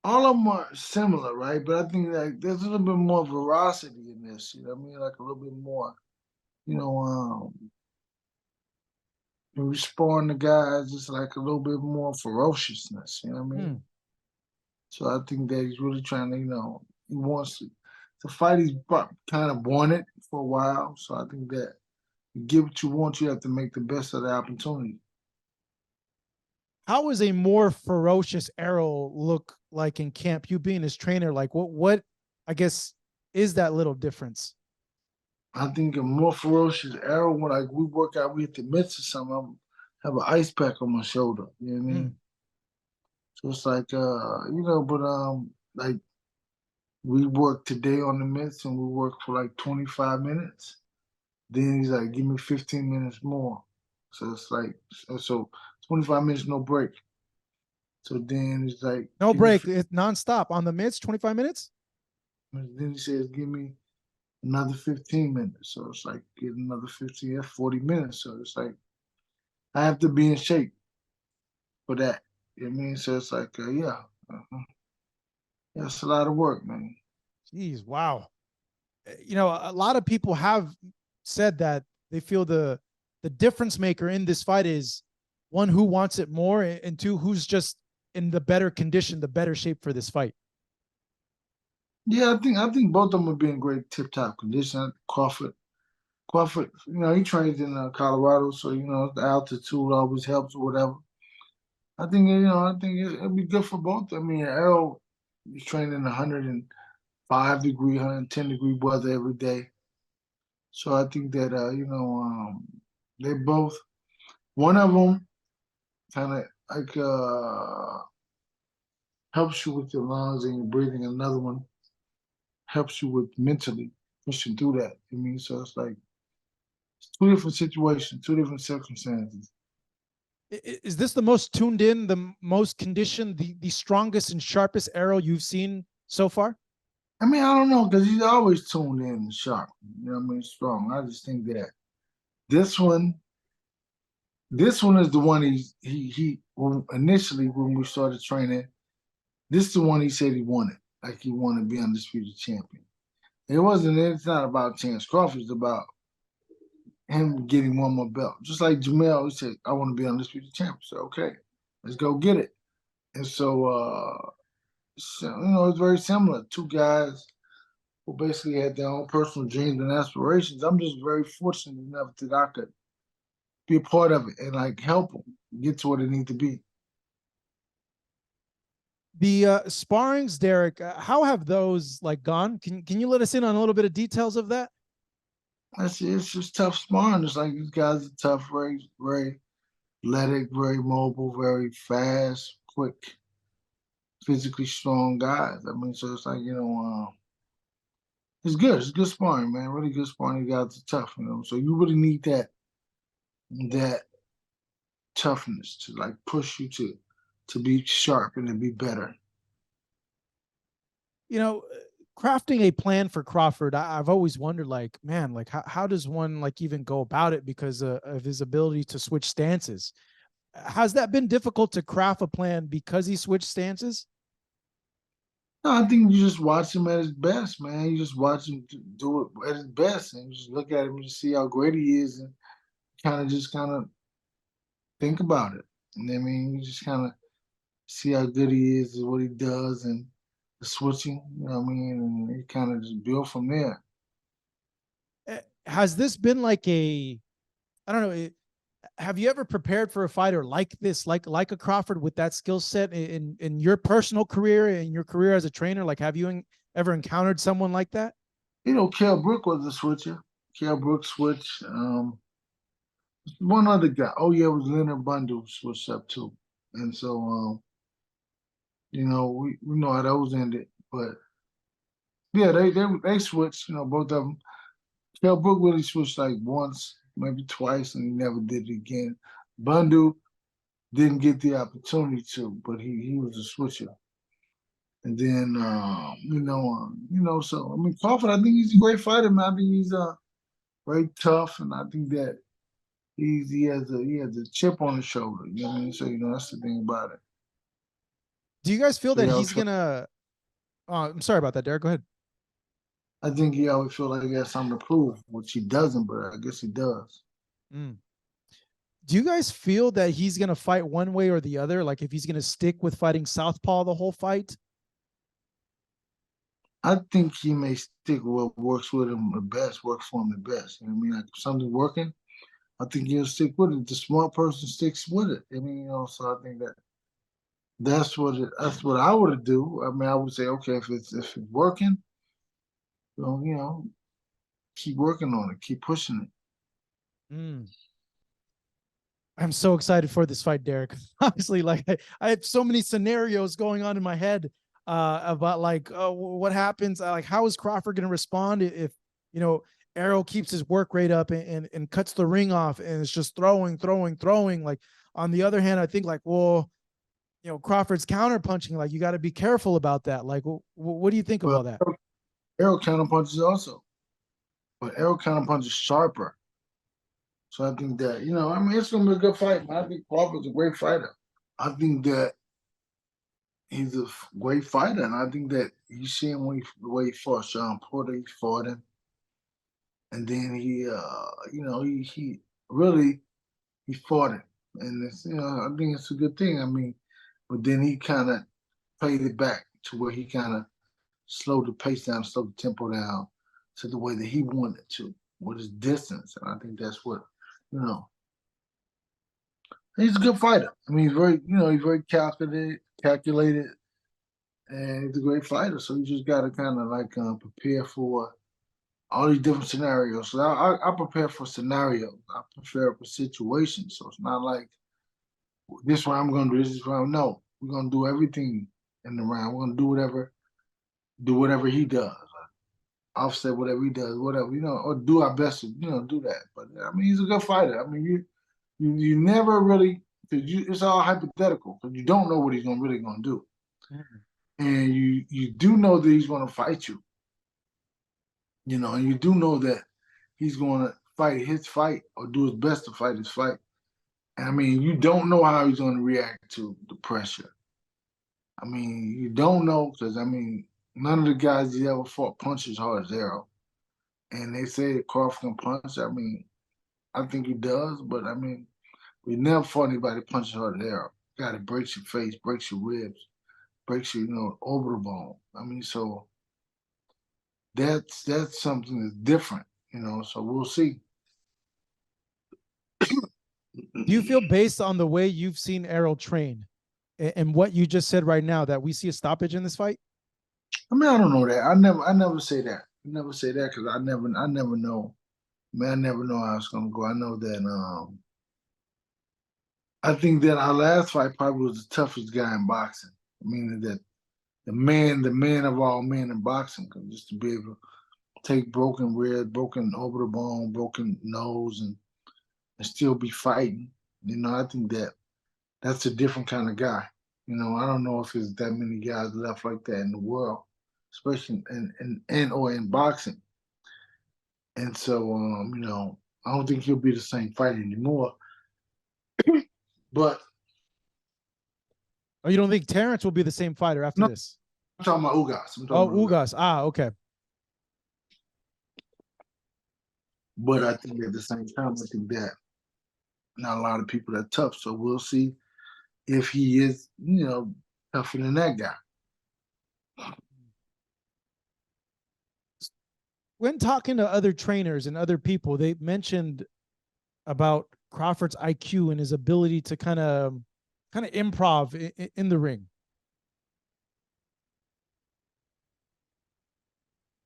all of them are similar, right? But I think like there's a little bit more veracity in this. You know what I mean? Like a little bit more, respond to guys, just like a little bit more ferociousness. You know what I mean? So I think that he's really trying to, he wants to fight. He's kind of wanted for a while. So I think that you get what you want, you have to make the best of the opportunity. How is a more ferocious Errol look like in camp? You being his trainer, like what I guess is that little difference? I think a more ferocious Errol, when like we work out, we hit the mitts or something, I have an ice pack on my shoulder. You know what I mean? So it's like but like we work today on the mitts and we work for like 25 minutes. Then he's like, give me 15 minutes more. So it's like, so 25 minutes, no break. So then he's like, no break, it's nonstop on the mitts, 25 minutes. Then he says, give me another 15 minutes. So it's like get another 15, that's 40 minutes. So it's like I have to be in shape for that. You know what I mean? So it's like, yeah, it's a lot of work, man. Jeez, wow. A lot of people have said that they feel the difference maker in this fight is one, who wants it more, and two, who's just in the better condition, the better shape for this fight. Yeah, I think both of them would be in great tip top condition. Crawford, he trains in Colorado, so the altitude always helps or whatever. It'd be good for both. I mean, Errol is training in 105-degree, 110-degree weather every day. So I think that they both. One of them kind of like helps you with your lungs and your breathing. Another one helps you with mentally pushing through that. I mean, so it's like it's two different situations, two different circumstances. Is this the most tuned in, the most conditioned, the strongest and sharpest Errol you've seen so far? I mean, I don't know, because he's always tuned in and sharp. You know what I mean? Strong. I just think that this one is the one initially when we started training, this is the one he said he wanted. Like he wanted to be undisputed champion. It's not about Terence Crawford, it's about him getting one more belt. Just like Jermell, he said, I want to be undisputed champion. So okay, let's go get it. And so it's very similar. Two guys who basically had their own personal dreams and aspirations. I'm just very fortunate enough that I could be a part of it and like help them get to where they need to be. The sparrings, Derrick, how have those like gone? Can you let us in on a little bit of details of that? It's just tough sparring. It's like these guys are tough, very, very athletic, very mobile, very fast, quick, physically strong guys. I mean, so it's like, it's good. It's good sparring, man. Really good sparring. You guys are tough, So you really need that toughness to like push you to be sharp and to be better. Crafting a plan for Crawford, I've always wondered, like, man, like how does one like even go about it because of his ability to switch stances? Has that been difficult to craft a plan because he switched stances? No, I think you just watch him at his best, man. You just watch him do it at his best, and you just look at him and just see how great he is, and kind of think about it. And I mean, you just kind of see how good he is, and what he does, and the switching. You know what I mean? And you kind of just build from there. Has this been like I don't know, have you ever prepared for a fighter like this, like a Crawford with that skill set in your personal career, in your career as a trainer? Like, have you ever encountered someone like that? Kell Brook was a switcher. Kell Brook switched. One other guy. Oh yeah, it was Leonard Bundle switched up too. And so we know how those ended. But yeah, they switched, both of them. Kell Brook really switched like once, maybe twice, and he never did it again. Bundle didn't get the opportunity to, but he was a switcher. And then so I mean Crawford, I think he's a great fighter, man. I think he's very tough, and I think that he has a chip on his shoulder. You know what I mean? So that's the thing about it. Do you guys feel that he's gonna? I'm sorry about that, Derrick. Go ahead. I think he always feel like he has something to prove, which he doesn't, but I guess he does. Mm. Do you guys feel that he's gonna fight one way or the other? Like if he's gonna stick with fighting southpaw the whole fight? I think he may stick with what works for him the best. You know what I mean? Like if something's working, I think he'll stick with it. The smart person sticks with it. I mean, so I think that's what I would do. I mean, I would say, okay, if it's working, keep working on it, keep pushing it. Mm. I'm so excited for this fight, Derrick. Honestly, like I have so many scenarios going on in my head about like what happens, like how is Crawford going to respond if Errol keeps his work rate up and cuts the ring off and it's just throwing. Like on the other hand, I think like, well, Crawford's counter punching. Like you got to be careful about that. Like, what do you think about that? Errol counter punches also. but Errol kind of punches sharper. So I think that, I mean, it's going to be a good fight, man. I think Crawford's a great fighter. I think that he's a great fighter, and I think that you see him the way he fought Sean Porter, he fought him. And then he really he fought it, and it's I think it's a good thing. I mean, but then he kind of played it back to where he kind of slowed the pace down, slowed the tempo down to the way that he wanted to with his distance, and I think that's what he's a good fighter. I mean, he's very calculated, and he's a great fighter. So you just got to kind of like prepare for all these different scenarios. So I prepare for scenarios. I prepare for situations. So it's not like this round I'm going to do this round. No, we're going to do everything in the round. We're going to do whatever he does. Offset whatever he does, whatever, or do our best to, do that. But I mean, he's a good fighter. I mean, you never really, because it's all hypothetical, because you don't know what he's really going to do. Mm-hmm. And you do know that he's going to fight you. And you do know that he's going to fight his fight or do his best to fight his fight. And I mean, you don't know how he's going to react to the pressure. I mean, you don't know because, I mean, none of the guys he ever fought punch as hard as Errol. And they say that Crawford can punch. I mean, I think he does, but I mean, we never fought anybody punch as hard as Errol. Guy that breaks your face, breaks your ribs, breaks your, orbital bone. I mean, so that's something that's different, so we'll see. Do you feel, based on the way you've seen Errol train and what you just said right now, that we see a stoppage in this fight? I mean, I don't know that. I never say that. I never say that because I never know. I mean, I never know how it's gonna go. I know that I think that our last fight probably was the toughest guy in boxing. Meaning that the man of all men in boxing, just to be able to take broken ribs, broken orbital bone, broken nose, and still be fighting. I think that's a different kind of guy. I don't know if there's that many guys left like that in the world, especially in boxing. And so, I don't think he'll be the same fighter anymore. But you don't think Terence will be the same fighter after this? I'm talking about Ugas. Ugas. Okay. But I think at the same time, I think that not a lot of people are tough. So we'll see if he is, tougher than that guy. When talking to other trainers and other people, they mentioned about Crawford's IQ and his ability to kind of improv in the ring.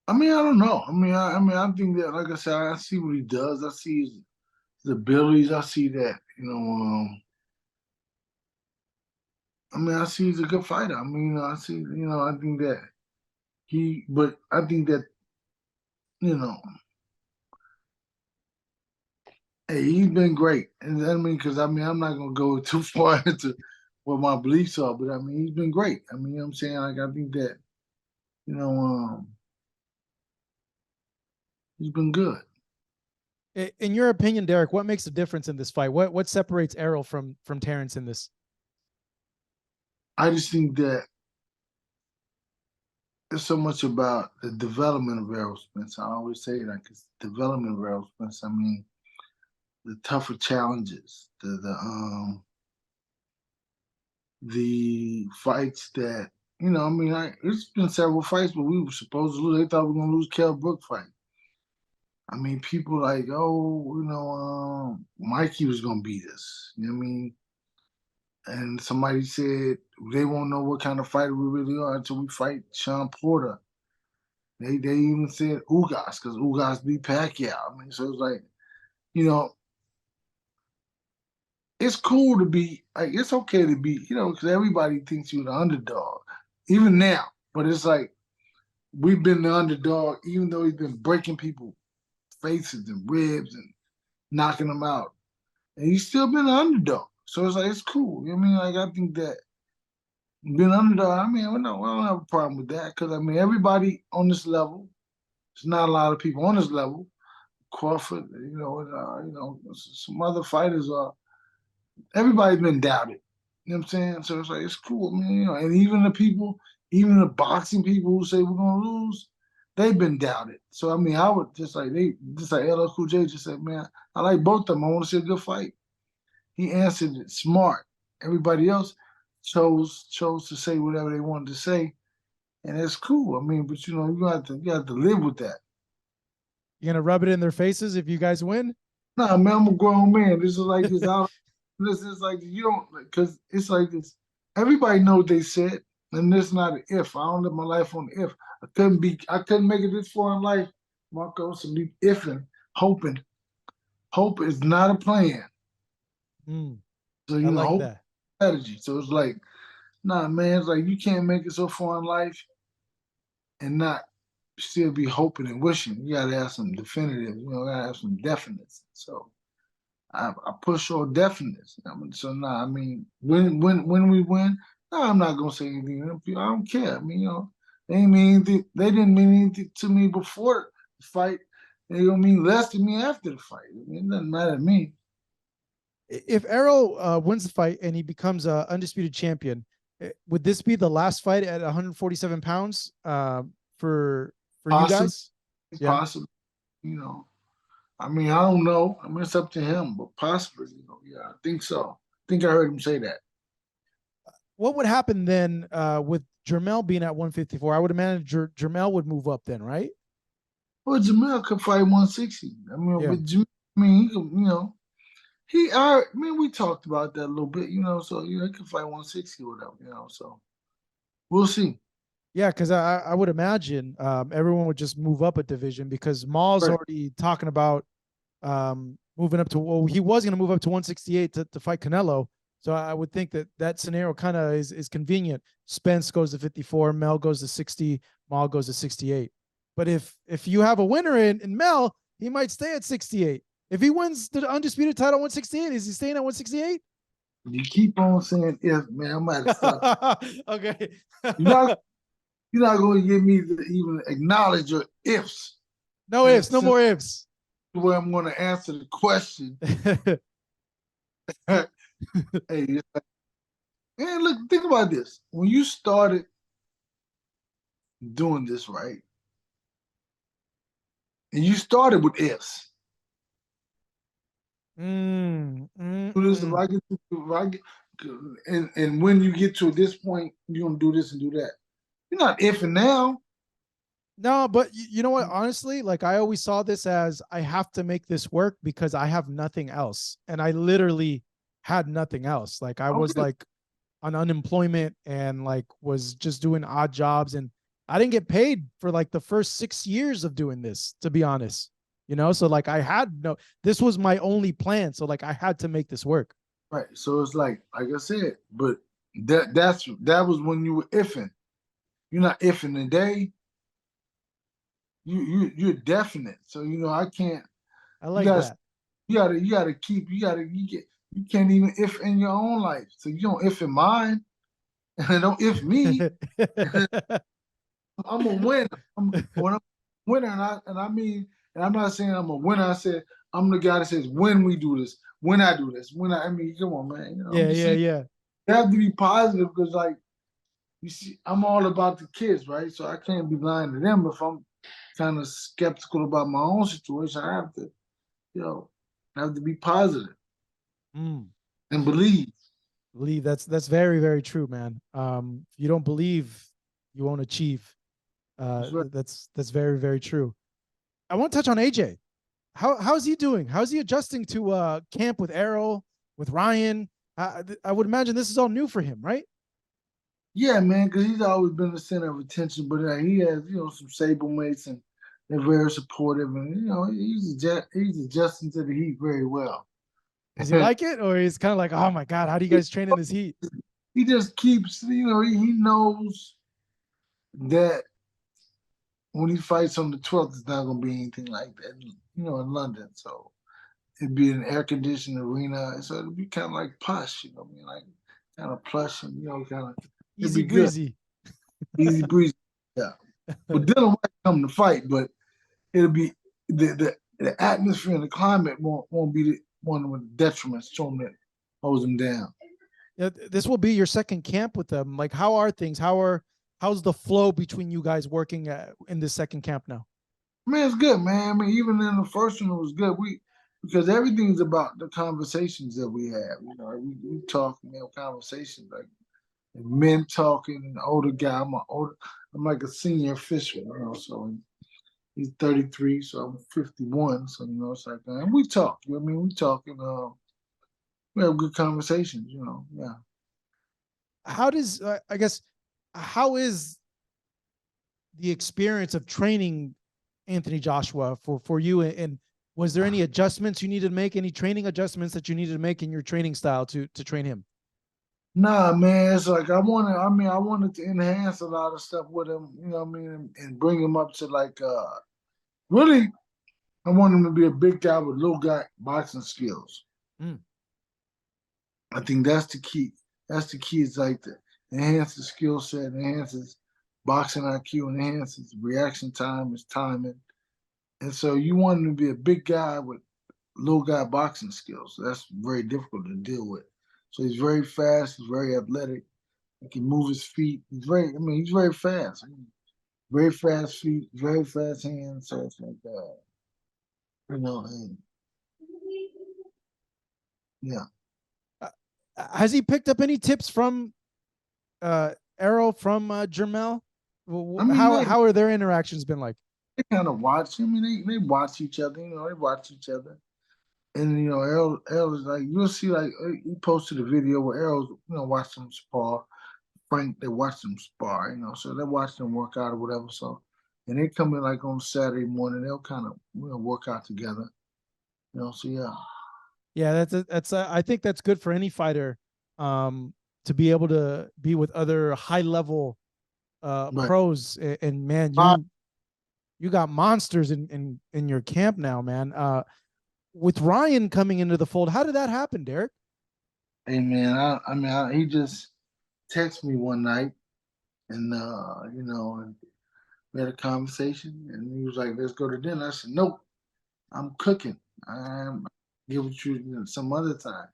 I mean, I don't know. I mean, I think that, like I said, I see what he does. I see his abilities. I see that, I mean, I see he's a good fighter. I mean, I see, I think that but I think that, hey, he's been great. And I mean, because, I mean, I'm not going to go too far into what my beliefs are, but I mean, he's been great. I mean, I'm saying, like, I think that, he's been good. In your opinion, Derrick, what makes the difference in this fight? What separates Errol from Terence in this? I just think that it's so much about the development of Errol Spence. I always say that, it's development of Errol Spence. I mean, the tougher challenges, the fights that, I mean, it's been several fights, but we were supposed to lose. They thought we were going to lose Kell Brook fight. I mean, people like, Mikey was going to beat us. You know what I mean? And somebody said they won't know what kind of fighter we really are until we fight Sean Porter. They even said Ugas, because Ugas beat Pacquiao. I mean, so it's like, it's cool to be, like, it's okay to be, because everybody thinks you're the underdog, even now. But it's like, we've been the underdog, even though he's been breaking people's faces and ribs and knocking them out. And he's still been an underdog. So it's like, it's cool. You know what I mean? Like, I think that being underdog, I mean, we don't have a problem with that, because, I mean, everybody on this level, there's not a lot of people on this level, Crawford, some other fighters are. Everybody's been doubted. You know what I'm saying? So it's like it's cool, man. And even the boxing people who say we're gonna lose, they've been doubted. So I mean, I would just like LL Cool J just said, man, I like both of them. I want to see a good fight. He answered it smart. Everybody else chose to say whatever they wanted to say, and it's cool. I mean, but you have to live with that. You're gonna rub it in their faces if you guys win? Nah, man, I'm a grown man. This is like this out. This is like you don't because it's like this. Everybody knows what they said, and this not an if. I don't live my life on if. I couldn't make it this far in life, Marco. So be ifing, hoping. Hope is not a plan. So I like hope that strategy. So it's like, nah, man. It's like you can't make it so far in life and not still be hoping and wishing. You gotta have some definitive. Gotta have some definites. So. I push all definiteness. So I mean, when we win, I'm not gonna say anything. I don't care. I mean, they didn't mean anything. They didn't mean anything to me before the fight. They don't mean less to me after the fight. I mean, it doesn't matter to me. if Errol wins the fight and he becomes a undisputed champion, would this be the last fight at 147 pounds for you guys? Yeah. Possibly. I mean, I don't know. I mean, it's up to him, but possibly, yeah, I think so. I think I heard him say that. What would happen then with Jermell being at 154? I would imagine Jermell would move up then, right? Well, Jermell could fight 160. I mean, yeah. With Jermell, I mean, he could, we talked about that a little bit, so, he could fight 160 or whatever, so we'll see. Yeah, because I would imagine everyone would just move up a division because Maul's already talking about moving up to, well, he was going to move up to 168 to fight Canelo. So I would think that scenario kind of is convenient. Spence goes to 54, Mel goes to 60, Maul goes to 68. But if you have a winner in Mel, he might stay at 68. If he wins the undisputed title 168, is he staying at 168? You keep on saying if, man. I might have stop. Okay. You're not going to get me to even acknowledge your ifs. No ifs, no more ifs. Where I'm going to answer the question. Hey, man, look, think about this. When you started doing this, right, and you started with ifs. And when you get to this point, you're going to do this and do that. You're not ifing now. No, but you know what? Honestly, like I always saw this as I have to make this work because I have nothing else. And I literally had nothing else. Like I was like on unemployment and like was just doing odd jobs. And I didn't get paid for like the first 6 years of doing this, to be honest. So like I had this was my only plan. So like I had to make this work. Right. So it's like I said, but that was when you were ifing. You're not ifing today. You're definite. So I can't. I like that. You can't even if in your own life. So you don't if in mine, and don't if me. I'm a winner. I'm a winner, and I mean, and I'm not saying I'm a winner. I said I'm the guy that says when we do this, when I do this, I mean, come on, man. Yeah. You have to be positive because, like, you see, I'm all about the kids, right? So I can't be lying to them if I'm kind of skeptical about my own situation. I have to, be positive and believe. Believe that's very, very true, man. If you don't believe, you won't achieve. That's very, very true. I want to touch on AJ. How's he doing? How's he adjusting to camp with Errol, with Ryan? I would imagine this is all new for him, right? Yeah, man, because he's always been the center of attention. But he has, some stablemates, and they're very supportive, and he's adjusting to the heat very well. Does he like it, or he's kind of like, oh my God, how do you guys train in this heat? He just keeps, he knows that when he fights on the 12th, it's not going to be anything like that, in London. So it'd be an air-conditioned arena. So it'd be kind of like plush, like kind of plush and, kind of easy breezy. Easy breezy, yeah. But Dylan might come to fight, but it'll be the atmosphere and the climate won't be one of the detriments to him that holds him down. Yeah, this will be your second camp with them. Like, how are things? How's the flow between you guys working in this second camp now? Man, it's good, man. I mean, even in the first one, it was good. Because everything's about the conversations that we have. You know, we talk and have conversations like men talking, and the older guy. I'm like a senior official, you know. So he's 33, so I'm 51. So you know, it's like, and we talk. You know what I mean? We talk and we have good conversations. You know, yeah. How does I guess how is the experience of training Anthony Joshua for you, and was there any adjustments you needed to make, any training adjustments that you needed to make in your training style to train him? Nah, man, it's like I wanted to enhance a lot of stuff with him, you know what I mean, and bring him up to like really I want him to be a big guy with little guy boxing skills. Mm. I think that's the key. That's the key, is like to enhance the skill set, enhances boxing IQ, enhances reaction time, his timing. And so you want him to be a big guy with little guy boxing skills. So that's very difficult to deal with. So he's very fast. He's very athletic. He can move his feet. He's very fast. Very fast feet, very fast hands. So it's like that. You know, and yeah. Has he picked up any tips from Errol, from Jermell? I mean, how are their interactions been like? They kind of watch. I mean, they watch each other. You know, they watch each other. And you know, Errol is like, you'll see, like he posted a video where Errol's, you know, watched them spar. Frank, they watched them spar. You know, so they watch them work out or whatever. So, and they come in like on Saturday morning. They'll kind of, you know, work out together. You know, so yeah. Yeah, that's I think that's good for any fighter, to be able to be with other high level Right. pros. And man, you got monsters in your camp now, man. With Ryan coming into the fold, how did that happen, Derrick? Hey man, he just texted me one night, and you know, and we had a conversation, and he was like, "Let's go to dinner." I said, "Nope, I'm cooking. I'm give it you, you know, some other time."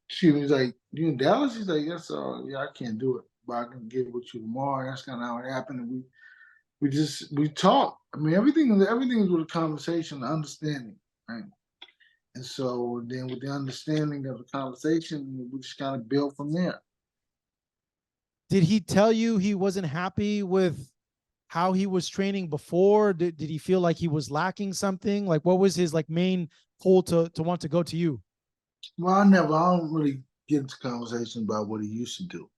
She was like, "You in Dallas?" He's like, "Yes, sir. Yeah, I can't do it, but I can get with you tomorrow." That's kind of how it happened. And we talk. I mean, everything is with a conversation, understanding, right? And so then with the understanding of the conversation, we just kind of build from there. Did he tell you he wasn't happy with how he was training before? Did he feel like he was lacking something? Like, what was his like main pull to want to go to you? Well, I don't really get into conversation about what he used to do.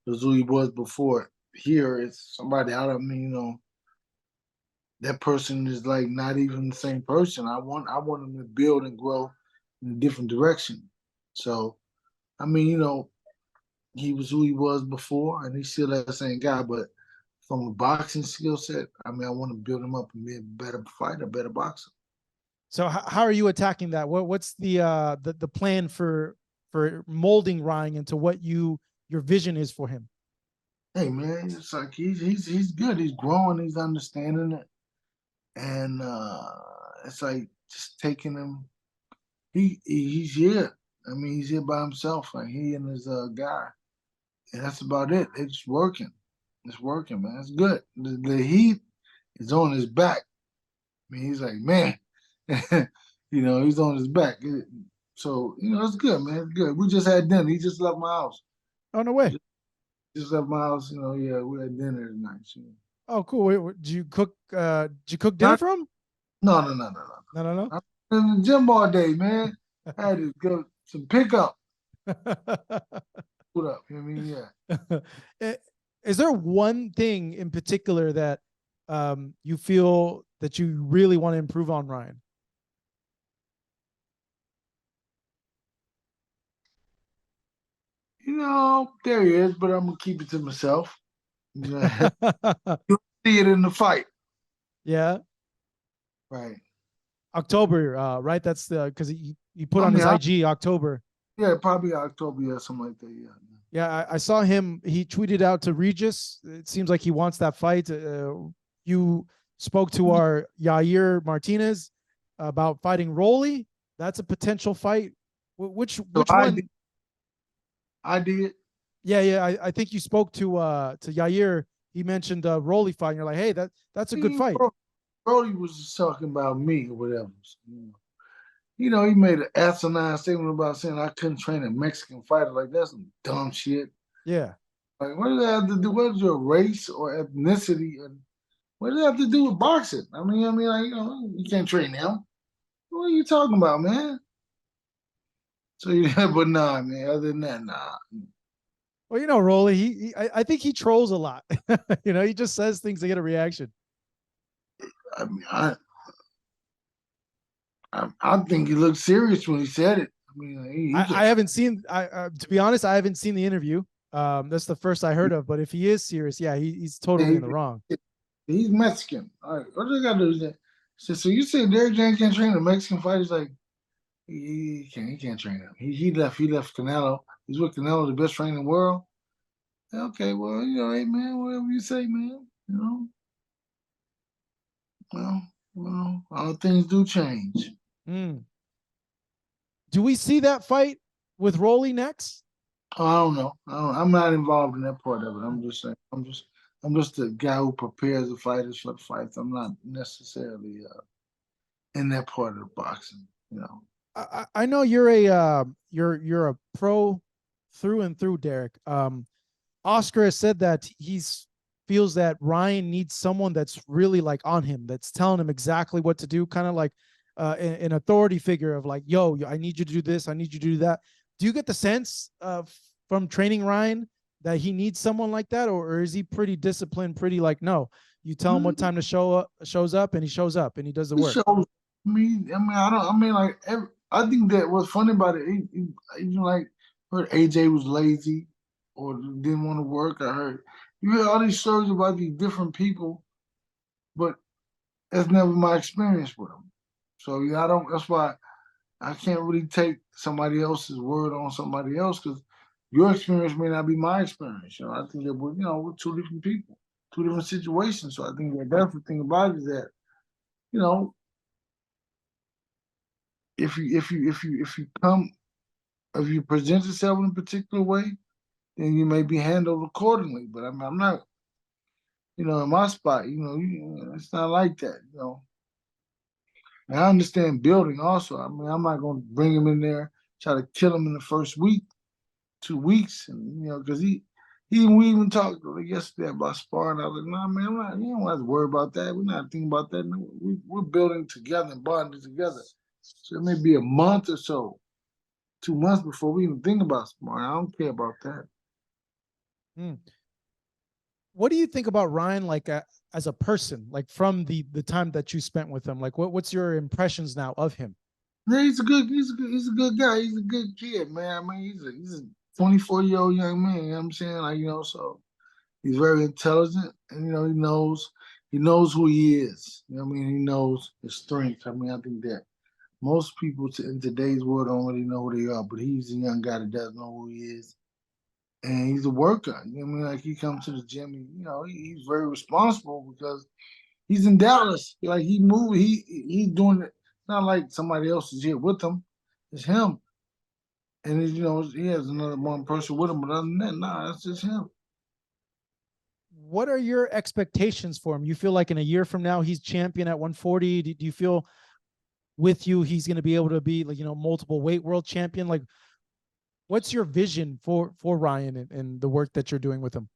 Because who he was before. Here, it's somebody out of me, you know, that person is like not even the same person. I want him to build and grow in a different direction. So, I mean, you know, he was who he was before, and he's still that same guy. But from a boxing skill set, I mean, I want to build him up and be a better fighter, a better boxer. So how are you attacking that? What's the plan for molding Ryan into what your vision is for him? Hey man, it's like he's good. He's growing. He's understanding it, and it's like just taking him. He's here. I mean, he's here by himself. Like he and his guy, and that's about it. It's working. It's working, man. It's good. The heat is on his back. I mean, he's like, man, you know, he's on his back. So you know, it's good, man. It's good. We just had dinner. He just left my house. Oh, no way. Just left my house. You know, yeah, we had dinner tonight. So. Oh, cool. Wait, did you cook dinner for him? No. No. I'm in the gym all day, man. I had to go some pickup. What up? You know what I mean? Yeah. Is there one thing in particular that you feel that you really want to improve on, Ryan? You know, there he is, but I'm gonna keep it to myself. You'll see it in the fight. Yeah. Right. October, right? That's because he put on his IG October. Yeah, probably October, yeah, something like that. Yeah. Yeah, I saw him. He tweeted out to Regis. It seems like he wants that fight. You spoke to our Yair Martinez. about fighting Rolly. That's a potential fight. Which So one? I did. Yeah. I think you spoke to Yair. He mentioned Rolly fight. And you're like, hey, that's a good fight. Brody was just talking about me or whatever. He made an asinine statement about saying I couldn't train a Mexican fighter. Like, that's some dumb shit. Yeah. Like, what does that have to do? What is your race or ethnicity? And what does that have to do with boxing? You can't train him. What are you talking about, man? So yeah, but nah, man. Other than that, nah. Well, Rolly, I think he trolls a lot. He just says things to get a reaction. I mean, I think he looked serious when he said it. I mean, I haven't seen. To be honest, I haven't seen the interview. That's the first I heard of. But if he is serious, yeah, he's totally in the wrong. He's Mexican. All right, what do they got to do with that? So you say Derrick James can't train a Mexican fighter? He's like, he can't train him. He left Canelo. He's with Canelo, the best trainer in the world. Okay, well, hey man, whatever you say, man. All things do change. Mm. Do we see that fight with Rolly next? I don't know. I'm not involved in that part of it. I'm just saying. I'm just the guy who prepares the fighters for the fights. I'm not necessarily in that part of boxing. I know you're a pro through and through, Derrick. Oscar has said that feels that Ryan needs someone that's really like on him, that's telling him exactly what to do, kind of like an authority figure of like, yo, I need you to do this, I need you to do that. Do you get the sense from training Ryan that he needs someone like that, or is he pretty disciplined, pretty like, no, you tell him what time to shows up, and he shows up and he does the work? I think that what's funny about it, like heard AJ was lazy or didn't want to work. I heard you hear all these stories about these different people, but that's never my experience with them. So yeah, that's why I can't really take somebody else's word on somebody else, because your experience may not be my experience. I think that we're two different people, two different situations. So I think that's the thing about it is that, if you present yourself in a particular way, then you may be handled accordingly. But I'm not, in my spot, it's not like that, And I understand building also. I'm not going to bring him in there, try to kill him in the first week, 2 weeks, and because we even talked yesterday about sparring. I was like, nah, man, you don't have to worry about that. We're not thinking about that. No, we're building together and bonding together. So it may be a month or so, 2 months before we even think about sparring. I don't care about that. What do you think about Ryan, like as a person, like from the time that you spent with him? Like, what's your impressions now of him? Yeah, he's a good guy. He's a good kid, man. He's a 24-year-old young man. You know what I'm saying? So he's very intelligent, and he knows who he is. He knows his strengths. I think that most people in today's world don't really know who they are, but he's a young guy that does know who he is. And he's a worker. Like he comes to the gym, he's very responsible because he's in Dallas. Like he moved, he's doing it. Not like somebody else is here with him. It's him. And he has another one person with him, but other than that, nah, that's just him. What are your expectations for him? You feel like in a year from now he's champion at 140? Do you feel with you he's going to be able to be like multiple weight world champion? Like, what's your vision for Ryan and the work that you're doing with him?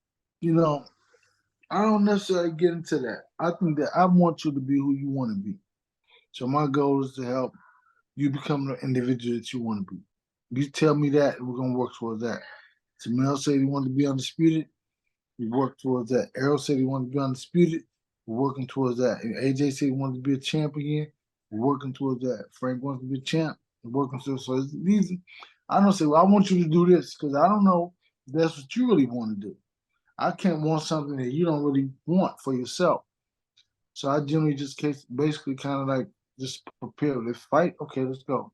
I don't necessarily get into that. I think that I want you to be who you want to be. So my goal is to help you become the individual that you want to be. You tell me that, and we're going to work towards that. Jermell said he wanted to be undisputed. We work towards that. Errol said he wanted to be undisputed. We're working towards that. And AJ said he wanted to be a champ again. We're working towards that. Frank wants to be a champ. We're working towards so these. I don't say, well, I want you to do this, because I don't know if that's what you really want to do. I can't want something that you don't really want for yourself. So I generally just basically kind of like just prepare. Let's fight. Okay, let's go.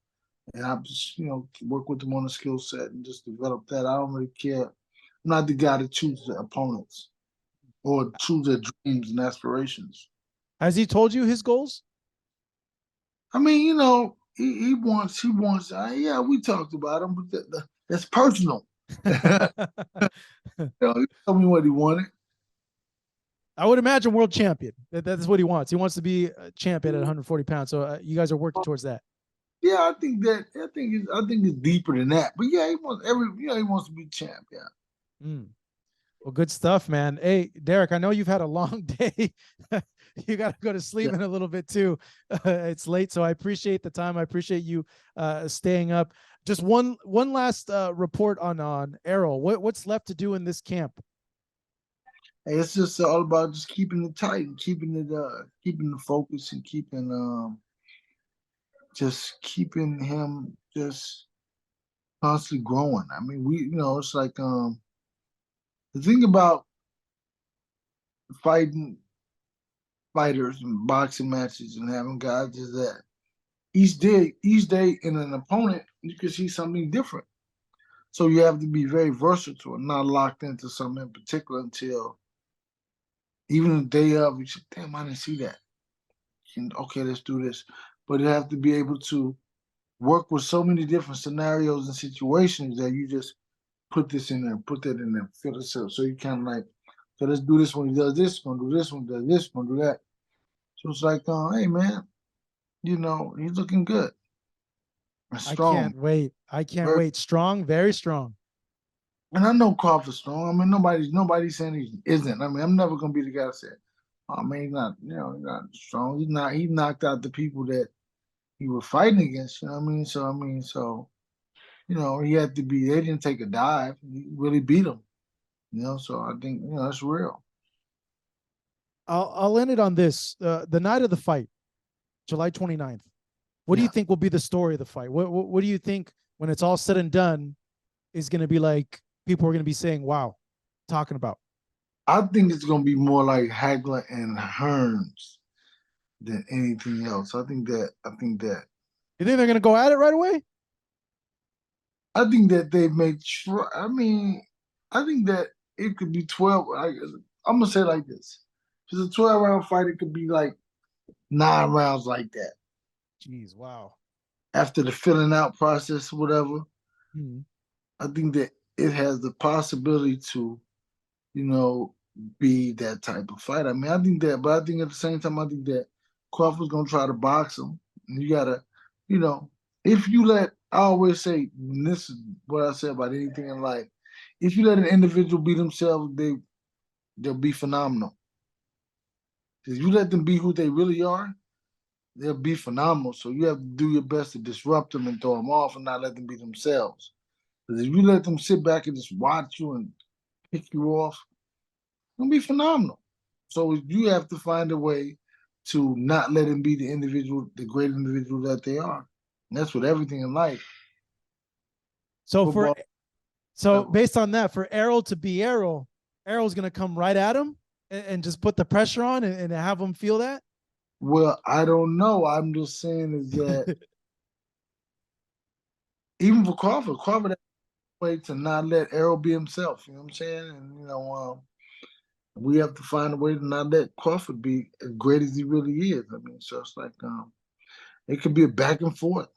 And I just, work with them on the skill set and just develop that. I don't really care. I'm not the guy to choose the opponents or choose their dreams and aspirations. Has he told you his goals? I mean, you know, he wants. Yeah, we talked about him, but that's personal. You know, he told me what he wanted. I would imagine world champion. That's what he wants. He wants to be a champion at 140 pounds. So you guys are working towards that. Yeah, I think that. I think it's deeper than that. But yeah, he wants he wants to be champ. Yeah. Mm. Well, good stuff, man. Hey, Derrick, I know you've had a long day. You got to go to sleep in a little bit too. It's late, so I appreciate the time. I appreciate you staying up. Just one last report on Errol. What's left to do in this camp? Hey, it's just all about just keeping it tight and keeping the focus and keeping him just constantly growing. I mean, it's like the thing about fighting fighters and boxing matches and having guys is that each day in an opponent, you can see something different. So you have to be very versatile and not locked into something in particular until even the day of, you say, damn, I didn't see that. And, okay, let's do this. But you have to be able to work with so many different scenarios and situations that you just put this in there, put that in there, fill this up. So you kind of like, so let's do this when he does this, gonna do this one, does this, gonna do that. So it's like, hey man, you know, he's looking good. Strong. I can't wait. I can't Very, wait. Strong, very strong. and I know Crawford's strong. I mean, nobody's saying he isn't. I mean, I'm never gonna be the guy that said, oh man, he's not strong. He knocked out the people that he was fighting against, you know what I mean? So you know, he had to be they didn't take a dive. He really beat him. You know, so I think, you know, that's real. I'll end it on this. The night of the fight, July 29th. What do you think will be the story of the fight? What do you think when it's all said and done is going to be like people are going to be saying, wow, talking about? I think it's gonna be more like Hagler and Hearns than anything else. You think they're going to go at it right away? I think that they may try. I mean, I think that it could be 12. I'm gonna say it like this: if it's a 12-round fight, it could be like 9 rounds like that. Jeez, wow. After the filling out process, or whatever, Hmm. I think that it has the possibility to, you know, be that type of fight. I mean, I think that, but I think at the same time, I think that Crawford's gonna try to box him. And you gotta, you know, if you let, I always say, and this is what I say about anything in life. If you let an individual be themselves, they'll be phenomenal. If you let them be who they really are, they'll be phenomenal. So you have to do your best to disrupt them and throw them off, and not let them be themselves. Because if you let them sit back and just watch you and pick you off, it's gonna be phenomenal. So you have to find a way to not let them be the individual, the great individual that they are. And that's with everything in life. So Football, based on that, for Errol to be Errol, Errol's going to come right at him and just put the pressure on and have him feel that. well, I don't know. I'm just saying is that even for Crawford has a way to not let Errol be himself. You know what I'm saying? And you know, we have to find a way to not let Crawford be as great as he really is. I mean, so it's like it could be a back and forth.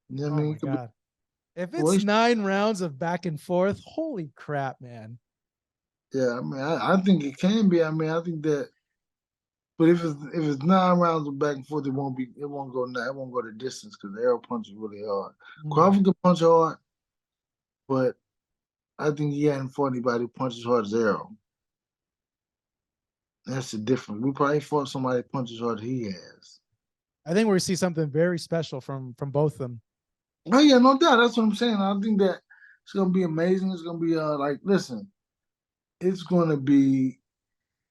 You know what I Oh mean? my It could God. If be, it's 9 rounds of back and forth, holy crap, man. yeah, I mean, I think it can be. I mean, I think that, but if it's 9 rounds of back and forth, it won't go the distance because the arrow punches really hard. Mm. Crawford can punch hard, but I think he hadn't fought anybody who punches hard as Arrow. That's the difference. We probably fought somebody that punches hard as he has. I think we're going to see something very special from both of them. Oh yeah, no doubt. That's what I'm saying. I think that it's gonna be amazing. It's gonna be like, listen, it's gonna be.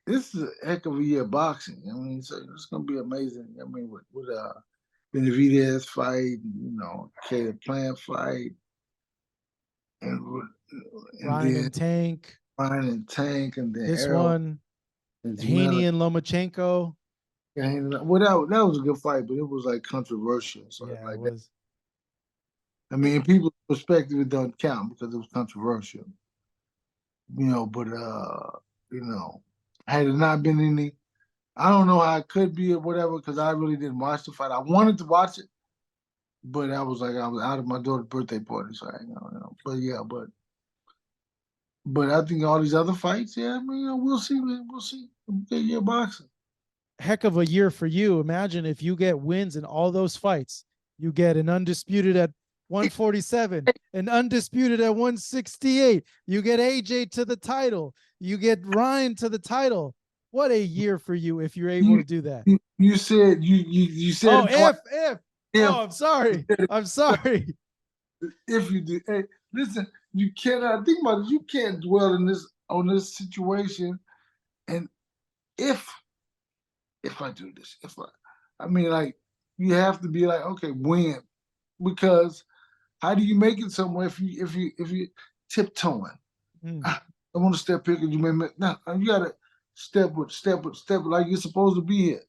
This is a heck of a year of boxing. I mean, so it's gonna be amazing. I mean, with Benavidez fight, you know, Caleb Plant fight, and Ryan then and Tank, Ryan and Tank, and then this Errol one, and Haney Jermell. and Lomachenko. Well, that was a good fight, but it was like controversial. So Yeah, it like that. was. I mean, people's perspective it doesn't count because it was controversial. You know, but you know, had it not been any, I don't know how it could be or whatever because I really didn't watch the fight. I wanted to watch it, but I was out of my daughter's birthday party, so I But yeah, but I think all these other fights, yeah, I mean, we'll see, man. We'll see. Okay, yeah, boxing. Heck of a year for you. Imagine if you get wins in all those fights. You get an undisputed at 147, an undisputed at 168. You get AJ to the title. You get Ryan to the title. What a year for you if you're able to do that. You said you said. Oh, if. Oh, I'm sorry. I'm sorry. If you do, hey, listen, you cannot think about it. You can't dwell on this situation, and if I do this, I mean, like, you have to be like, okay, when, because how do you make it somewhere if you tiptoeing? I want to step here because you may make, no, you gotta step like you're supposed to be here.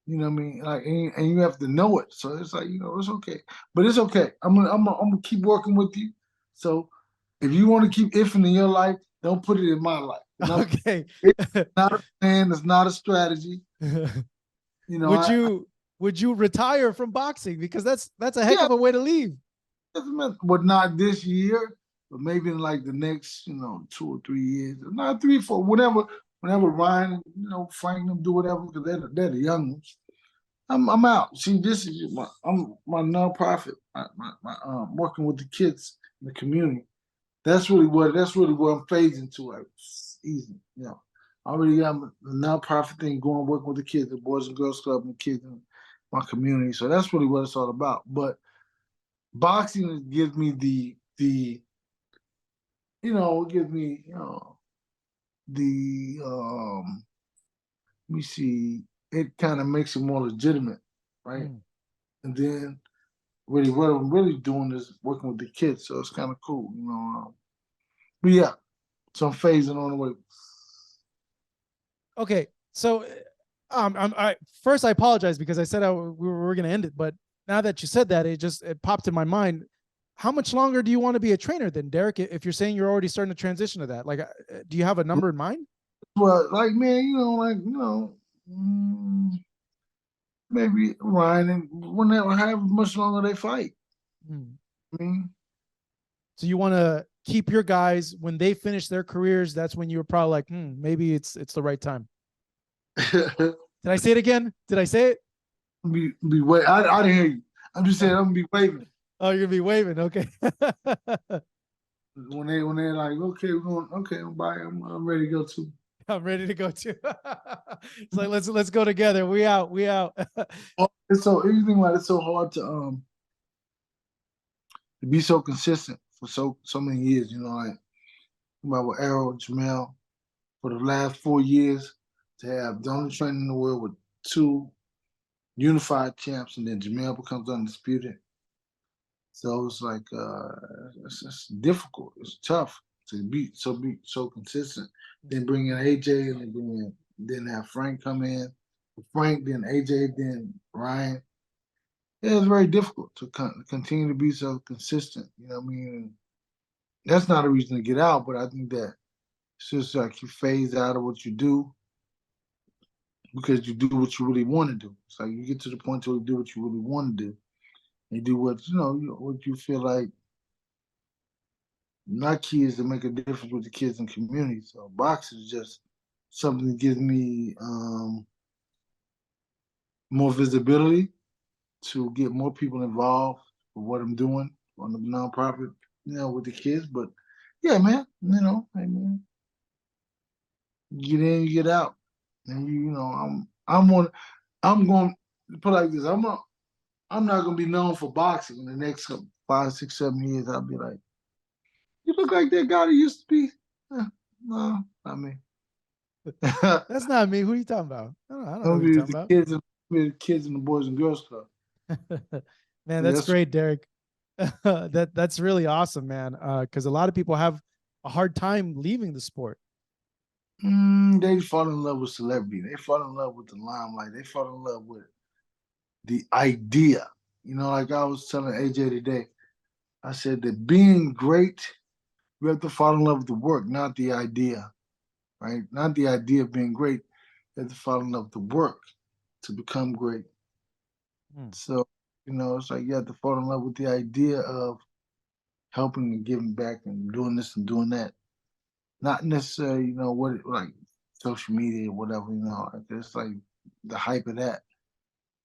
You know what I mean? Like, and you have to know it. So it's like, it's okay. But it's okay. I'm gonna keep working with you. So if you want to keep ifing in your life, don't put it in my life. Okay. It's not a plan. It's not a strategy. Would you retire from boxing? Because that's a heck of a way to leave. But not this year, but maybe in like the next, 2 or 3 years. Not 3 or 4, whenever Ryan, Frank them do whatever, because they're the young ones. I'm out. See, this is my nonprofit. My working with the kids in the community. That's really where I'm phasing to. Like, easy, I already got a nonprofit thing going, working with the kids, the Boys and Girls Club, and the kids in my community. So that's really what it's all about. But boxing gives me it gives me let me see, it kind of makes it more legitimate, right? And then really what I'm really doing is working with the kids, so it's kind of cool, but yeah, so I'm phasing on the way. Okay, so first I apologize because I said we were going to end it, but now that you said that, it popped in my mind. How much longer do you want to be a trainer then, Derrick? If you're saying you're already starting to transition to that, like, do you have a number in mind? Well, like, man, maybe Ryan, and whenever, however much longer they fight. I mean, so you want to keep your guys when they finish their careers. That's when you were probably like, maybe it's the right time. Did I say it again? Did I say it? Be wait. I didn't hear you. I'm just saying I'm gonna be waving. Oh, you're gonna be waving. Okay. when they're like, okay, we're going. Okay, bye. I'm ready to go too. I'm ready to go too. It's like, let's go together. We out. It's so everything like it's so hard to be so consistent for so many years. Like about with Arrow, Jermell, for the last 4 years to have the only trainer in the world with 2 unified champs, and then Jermell becomes undisputed. So it's like it's difficult. It's tough to be so consistent. Then bring in AJ, and then have Frank come in. Frank, then AJ, then Ryan. Yeah, it's very difficult to continue to be so consistent. You know what I mean? That's not a reason to get out, but I think that it's just like you phase out of what you do because you do what you really want to do. It's like you get to the point where you do what you really want to do. You do what what you feel like. My key is to make a difference with the kids in the community. So boxing is just something that gives me more visibility to get more people involved with what I'm doing on the nonprofit, with the kids. But yeah, man, hey, man, you get in, you get out, and I'm going to put it like this. I'm not going to be known for boxing in the next 5, 6, 7 years. I'll be like, you look like that guy that used to be. No, not me. That's not me. Who are you talking about? I don't know who you're talking about. The kids in the Boys and Girls Club. Man, that's great, Derrick. That's really awesome, man. Because a lot of people have a hard time leaving the sport. They fall in love with celebrity. They fall in love with the limelight. They fall in love with the idea. Like I was telling AJ today, I said that being great, you have to fall in love with the work, not the idea, right? Not the idea of being great. You have to fall in love with the work to become great. So It's like you have to fall in love with the idea of helping and giving back and doing this and doing that. Not necessarily, like social media or whatever, it's like the hype of that.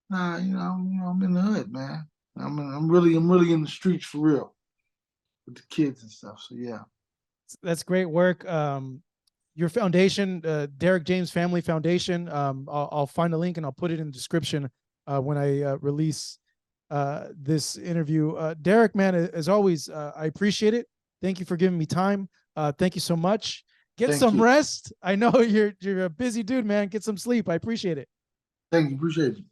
Nah, I'm in the hood, man. I'm really in the streets for real with the kids and stuff. So yeah. That's great work. Your foundation, Derrick James Family Foundation. I'll find a link and I'll put it in the description when I release this interview. Derrick, man, as always, I appreciate it. Thank you for giving me time. Thank you so much. Get Thank some you. rest. I know you're a busy dude, man. Get some sleep. I appreciate it. Thank you. Appreciate you.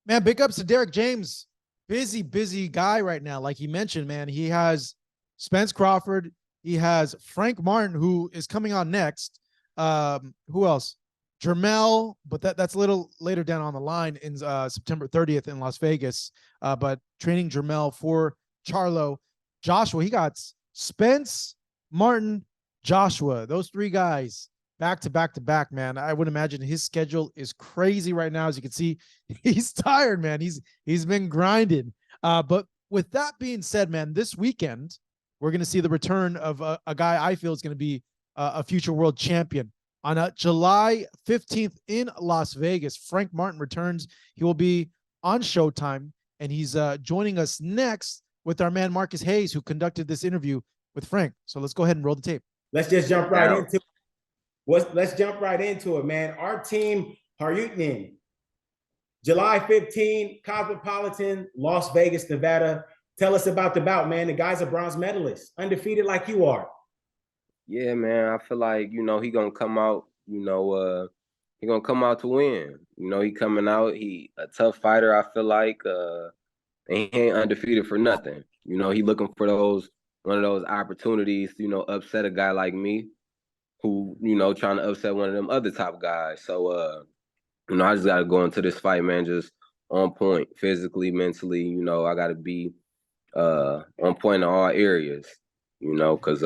Man, big ups to Derrick James. Busy guy right now. Like he mentioned, man, he has Spence Crawford. He has Frank Martin, who is coming on next. Who else? Jermell, but that's a little later down on the line in September 30th in Las Vegas. But training Jermell for Charlo. Joshua, he got Spence, Martin, Joshua. Those three guys back to back, man. I would imagine his schedule is crazy right now. As you can see, he's tired, man. He's been grinding. But with that being said, man, this weekend we're going to see the return of a guy I feel is going to be a future world champion. On July 15th in Las Vegas, Frank Martin returns. He will be on Showtime, and he's joining us next with our man Marcus Hayes, who conducted this interview with Frank. So let's go ahead and roll the tape. Let's just jump right into it. Let's jump right into it, man. Our team, Haryutin, July 15, Cosmopolitan, Las Vegas, Nevada. Tell us about the bout, man. The guy's a bronze medalist, undefeated like you are. Yeah, man. I feel like, he gonna come out, he gonna come out to win. He coming out, he a tough fighter, I feel like, and he ain't undefeated for nothing. He looking for one of those opportunities, upset a guy like me who, trying to upset one of them other top guys. So, I just got to go into this fight, man, just on point, physically, mentally. I got to be on point in all areas, because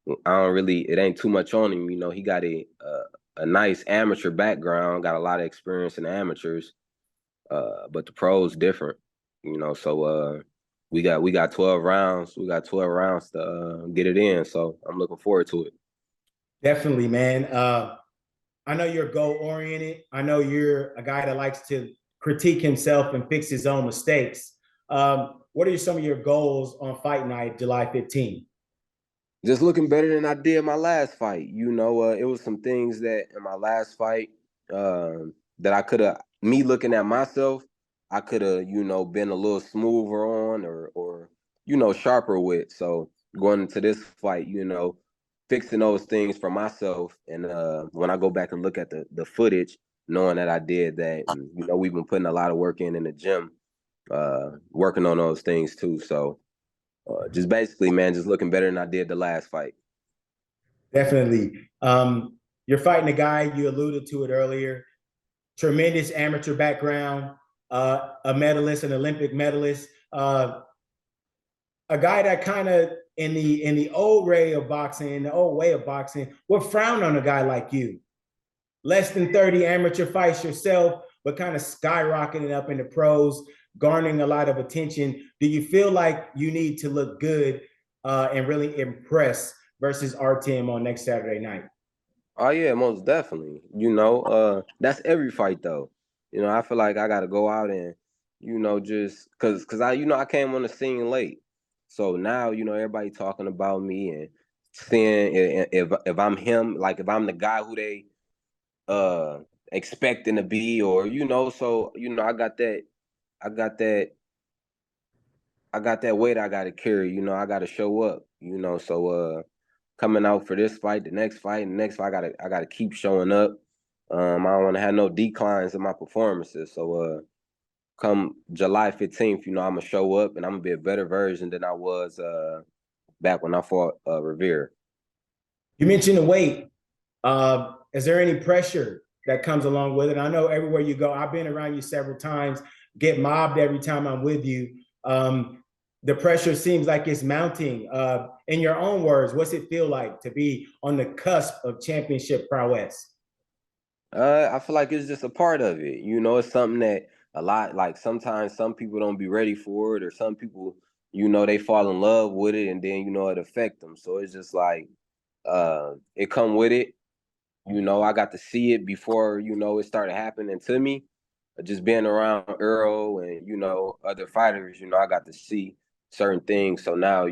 it ain't too much on him. He got a nice amateur background, got a lot of experience in the amateurs, but the pros different, so we got 12 rounds. We got 12 rounds to get it in, so I'm looking forward to it. Definitely, man. I know you're goal-oriented. I know you're a guy that likes to critique himself and fix his own mistakes. What are some of your goals on fight night, July 15th? Just looking better than I did my last fight. It was some things that in my last fight that I could have, me looking at myself, I could have, been a little smoother on or sharper with. So going into this fight, fixing those things for myself. And when I go back and look at the footage, knowing that I did that, and, we've been putting a lot of work in the gym, working on those things too. So just basically, man, just looking better than I did the last fight. Definitely. You're fighting a guy, you alluded to it earlier, tremendous amateur background, a medalist, an Olympic medalist, a guy that kind of in the old way of boxing, would frown on a guy like you. Less than 30 amateur fights yourself, but kind of skyrocketing up in the pros, garnering a lot of attention. Do you feel like you need to look good and really impress versus RTM on next Saturday night? Oh yeah, most definitely. That's every fight though. I feel like I got to go out and, just because I came on the scene late. So now, everybody talking about me and seeing if I'm him, like if I'm the guy who they expecting to be, or, so, I got that weight I got to carry, I got to show up, so coming out for this fight, the next fight, I got to keep showing up. I don't want to have no declines in my performances. So come July 15th, I'm going to show up and I'm going to be a better version than I was back when I fought Rivera. You mentioned the weight. Is there any pressure that comes along with it? I know everywhere you go, I've been around you several times, get mobbed every time I'm with you. The pressure seems like it's mounting. In your own words, what's it feel like to be on the cusp of championship prowess? I feel like it's just a part of it. It's something that a lot. Like sometimes some people don't be ready for it, or some people, they fall in love with it, and then it affect them. So it's just like it come with it. I got to see it before it started happening to me. Just being around Earl and other fighters, I got to see certain things. So now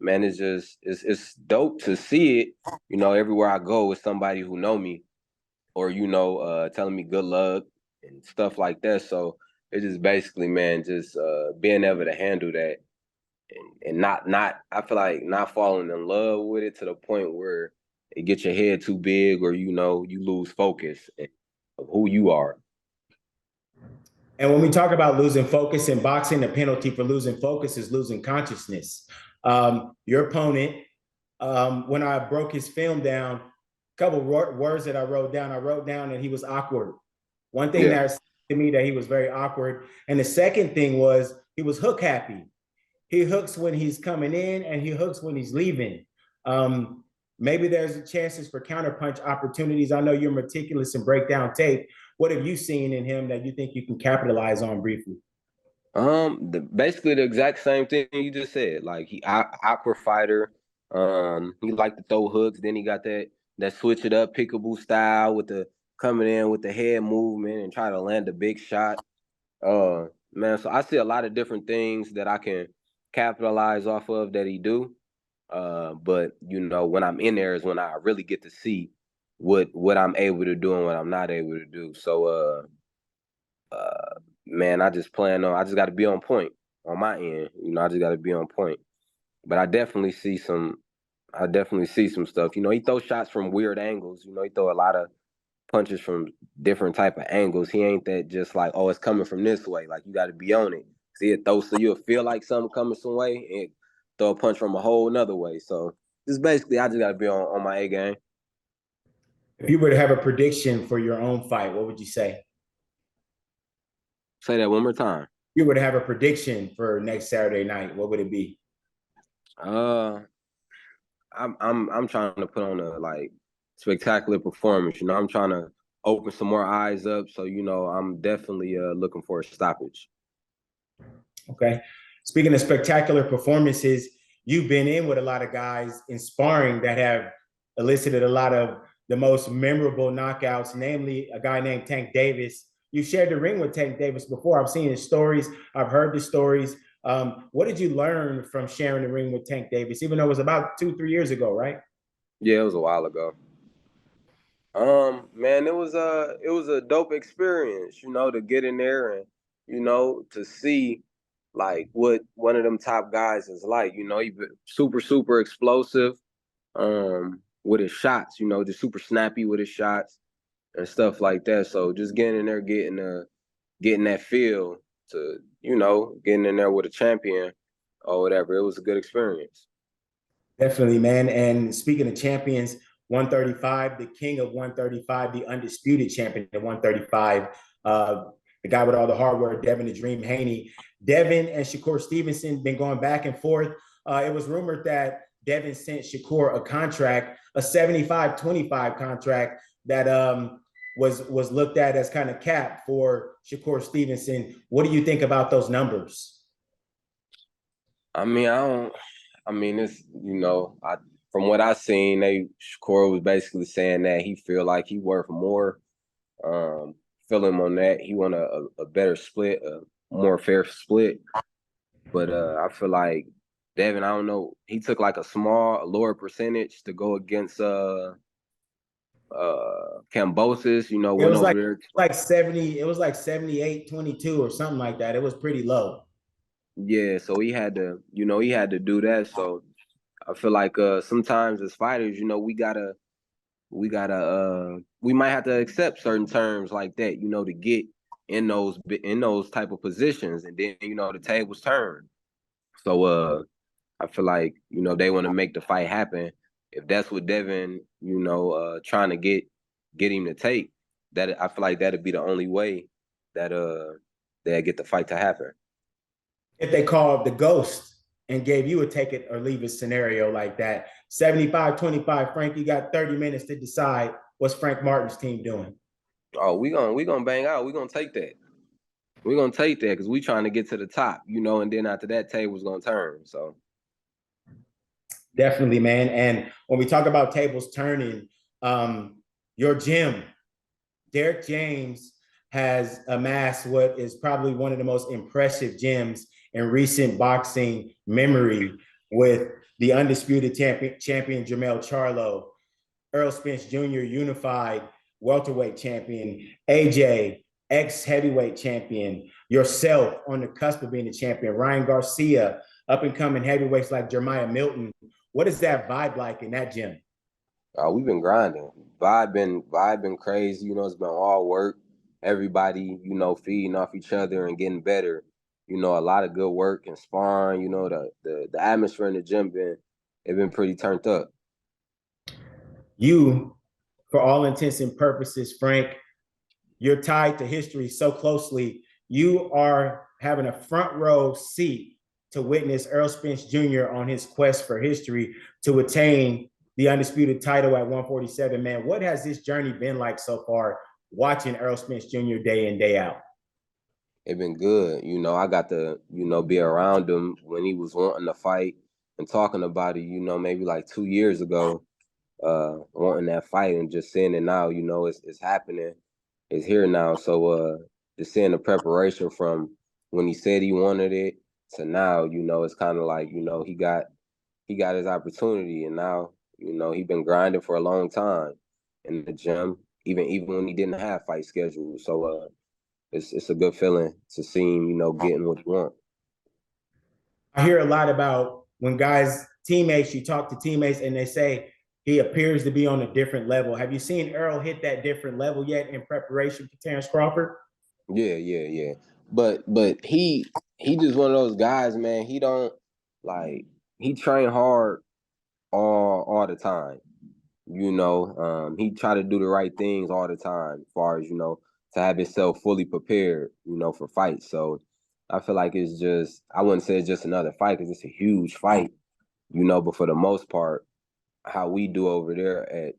man, it's dope to see it. Everywhere I go with somebody who know me, or telling me good luck and stuff like that. So it's just basically, man, just being able to handle that, and not I feel like not falling in love with it to the point where it gets your head too big, or you lose focus of who you are. And when we talk about losing focus in boxing, the penalty for losing focus is losing consciousness. Your opponent, when I broke his film down, a couple words that I wrote down that he was awkward. One thing that said to me that he was very awkward. And the second thing was he was hook happy. He hooks when he's coming in and he hooks when he's leaving. Maybe there's chances for counterpunch opportunities. I know you're meticulous and break down tape. What have you seen in him that you think you can capitalize on briefly? Basically the exact same thing you just said. Like he awkward fighter. He liked to throw hooks. Then he got that switch it up pickable style with the coming in with the head movement and try to land a big shot. Man, so I see a lot of different things that I can capitalize off of that he do. But when I'm in there is when I really get to see what I'm able to do and what I'm not able to do. So man, I just got to be on point on my end. I just got to be on point. But I definitely see some stuff. He throws shots from weird angles. He throw a lot of punches from different type of angles. He ain't that just like, oh, it's coming from this way. Like you got to be on it. See it throw, so you'll feel like something coming some way and throw a punch from a whole another way. So just basically, I just got to be on my A game. If you were to have a prediction for your own fight, what would you say? Say that one more time. If you were to have a prediction for next Saturday night, what would it be? I'm trying to put on a spectacular performance. I'm trying to open some more eyes up. So I'm definitely looking for a stoppage. Okay. Speaking of spectacular performances, you've been in with a lot of guys in sparring that have elicited a lot of the most memorable knockouts, namely a guy named Tank Davis. You shared the ring with Tank Davis before. I've seen his stories. I've heard the stories. What did you learn from sharing the ring with Tank Davis, even though it was about 2-3 years ago, right? Yeah, it was a while ago. Man, it was a dope experience, to get in there and, to see like what one of them top guys is like. He super, super explosive, with his shots, just super snappy with his shots and stuff like that. So just getting in there, getting that feel to, getting in there with a champion or whatever. It was a good experience. Definitely, man. And speaking of champions, 135, the king of 135, the undisputed champion at 135, the guy with all the hard work, Devin the Dream Haney. Devin and Shakur Stevenson been going back and forth. It was rumored that Devin sent Shakur a contract, a 75-25 contract that was looked at as kind of cap for Shakur Stevenson. What do you think about those numbers? It's, from what I seen, Shakur was basically saying that he feel like he worth more. Feel him on that. He want a better split, a more fair split. But I feel like Devin, I don't know, he took like a lower percentage to go against Kambosos, it was like 70, it was like 78-22 or something like that. It was pretty low. Yeah, so he had to do that. So I feel like sometimes as fighters, we might have to accept certain terms like that, to get in those type of positions, and then the tables turn. So I feel like they want to make the fight happen. If that's what Devin trying to get him to take, that I feel like that'd be the only way that they get the fight to happen. If they called the ghost and gave you a take it or leave it scenario like that, 75-25, Frank, you got 30 minutes to decide. What's Frank Martin's team doing? Oh, we gonna bang out. We gonna take that. we're gonna take that because we trying to get to the top, you know, and then after that, table's gonna turn. So Definitely, man. And when we talk about tables turning, your gym, Derrick James, has amassed what is probably one of the most impressive gyms in recent boxing memory, with the undisputed champion Jermell Charlo, Earl Spence Jr. unified welterweight champion, AJ, ex-heavyweight champion, yourself on the cusp of being a champion, Ryan Garcia, up-and-coming heavyweights like Jeremiah Milton. What is that vibe like in that gym? we've been grinding. Vibe been crazy. You know, it's been all work. Everybody, you know, feeding off each other and getting better. You know, a lot of good work and sparring. You know, the atmosphere in the gym been pretty turned up. You, for all intents and purposes, Frank, you're tied to history so closely. You are having a front row seat to witness Earl Spence Jr. on his quest for history to attain the undisputed title at 147. Man, what has this journey been like so far, watching Earl Spence Jr. day in, day out? It's been good. You know, I got to, you know, be around him when he was wanting to fight and talking about it, you know, maybe like 2 years ago, wanting that fight, and just seeing it now, you know, it's happening. It's here now. So just seeing the preparation from when he said he wanted it to now, you know, it's kind of like, you know, he got his opportunity, and now, you know, he's been grinding for a long time in the gym, even when he didn't have fight schedule. So it's a good feeling to see him, you know, getting what he wants. I hear a lot about when guys, teammates, you talk to teammates and they say he appears to be on a different level. Have you seen Earl hit that different level yet in preparation for Terence Crawford? Yeah. But he just one of those guys, man. He don't he train hard all the time. You know, he try to do the right things all the time, as far as, you know, to have himself fully prepared, you know, for fights. So I feel like it's just, I wouldn't say it's just another fight because it's a huge fight, you know, but for the most part, how we do over there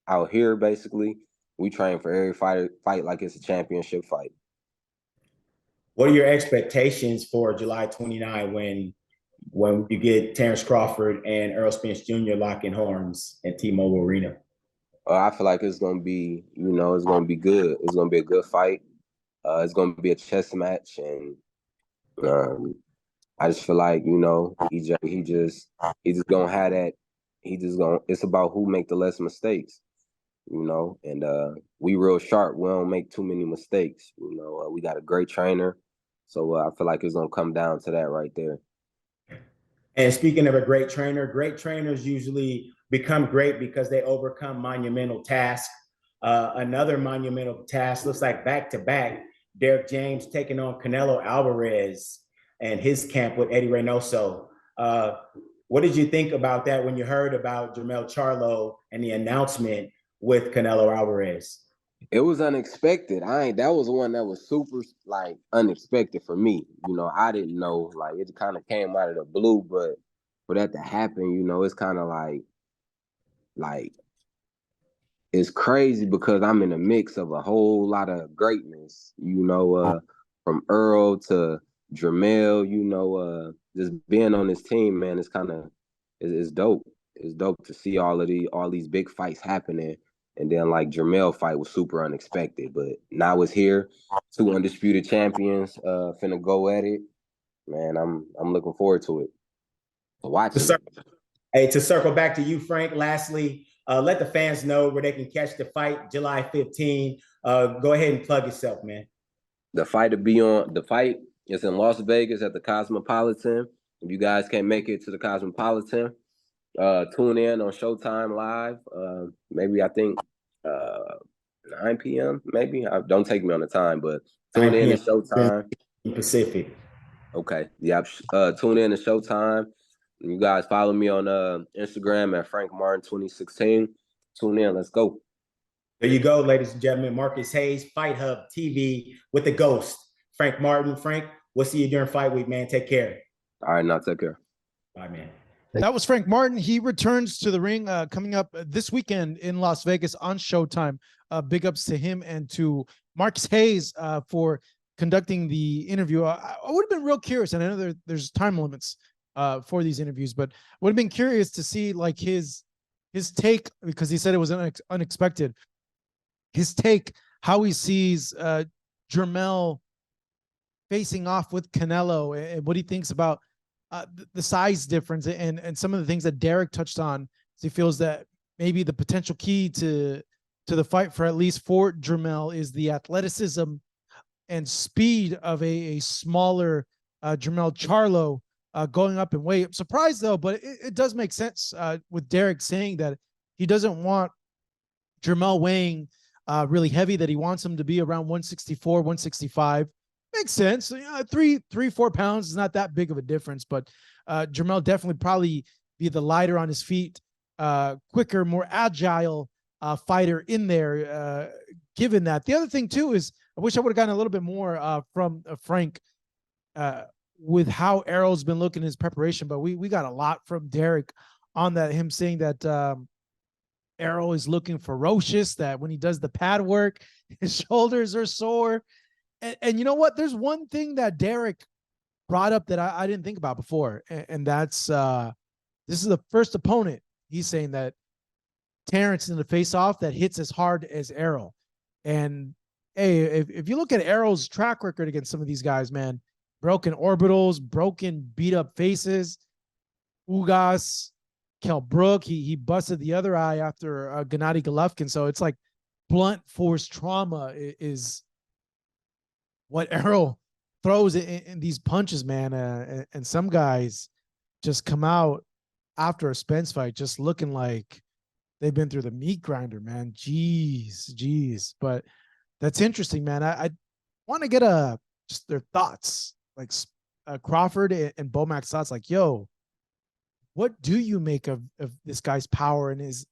out here, basically, we train for every fight like it's a championship fight. What are your expectations for July 29 when you get Terence Crawford and Earl Spence Jr. locking horns at T-Mobile Arena? I feel like it's gonna be, you know, it's gonna be good. It's gonna be a good fight. It's gonna be a chess match, and I just feel like, you know, he just gonna have that. It's about who make the less mistakes, you know. And we real sharp. We don't make too many mistakes, you know. We got a great trainer, so I feel like it's gonna come down to that right there. And speaking of a great trainers usually become great because they overcome monumental tasks. Another monumental task looks like back-to-back, Derrick James taking on Canelo Alvarez and his camp with Eddie Reynoso. What did you think about that when you heard about Jermell Charlo and the announcement with Canelo Alvarez? It was unexpected. That was one that was super unexpected for me. You know, I didn't know, it kind of came out of the blue, but for that to happen, you know, it's kind of like it's crazy because I'm in a mix of a whole lot of greatness, you know, from Earl to Jermell, you know, just being on this team, man, it's dope. It's dope to see all these big fights happening. And then Jermell fight was super unexpected, but now it's here. 2 undisputed champions finna go at it. Man, I'm looking forward to it. To circle back to you, Frank, lastly, let the fans know where they can catch the fight July 15. Go ahead and plug yourself, man. The fight is in Las Vegas at the Cosmopolitan. If you guys can't make it to the Cosmopolitan, tune in on Showtime Live. Maybe I think 9 p.m. Maybe. Don't take me on the time, but tune in to Showtime. Pacific. Okay. Yeah. Tune in to Showtime. You guys follow me on Instagram at Frank Martin 2016. Tune in. Let's go. There you go, ladies and gentlemen. Marcus Hayes, Fight Hub TV with the Ghost, Frank Martin. Frank, we'll see you during fight week, man. Take care. All right, now take care. Bye, man. That was Frank Martin. He returns to the ring coming up this weekend in Las Vegas on Showtime. Big ups to him and to Marcus Hayes for conducting the interview, I would have been real curious, and I know there's time limits for these interviews, but would have been curious to see like his take, because he said it was unexpected. His take, how he sees Jermell facing off with Canelo, and what he thinks about the size difference, and some of the things that Derrick touched on. He feels that maybe the potential key to the fight, for at least for Jermell, is the athleticism and speed of a smaller Jermell Charlo going up in weight. I'm surprised though, but it does make sense with Derrick saying that he doesn't want Jermell weighing really heavy, that he wants him to be around 164, 165. Makes sense. 3-4 pounds is not that big of a difference, but Jermell definitely probably be the lighter on his feet, quicker, more agile fighter in there, given that. The other thing too is, I wish I would have gotten a little bit more from Frank with how Errol's been looking in his preparation, but we got a lot from Derrick on that, him saying that Errol is looking ferocious, that when he does the pad work, his shoulders are sore. And you know what? There's one thing that Derrick brought up that I didn't think about before, and that's this is the first opponent, he's saying, that Terence in the face-off that hits as hard as Errol. And hey, if you look at Errol's track record against some of these guys, man, broken orbitals, broken beat-up faces, Ugas, Kell Brook, he busted the other eye after Gennady Golovkin. So it's like blunt force trauma is what Errol throws in these punches, man. And some guys just come out after a Spence fight just looking like they've been through the meat grinder, man. Jeez. But that's interesting, man. I want to get just their thoughts, like Crawford and Bomac's thoughts, like, yo, what do you make of this guy's power? And is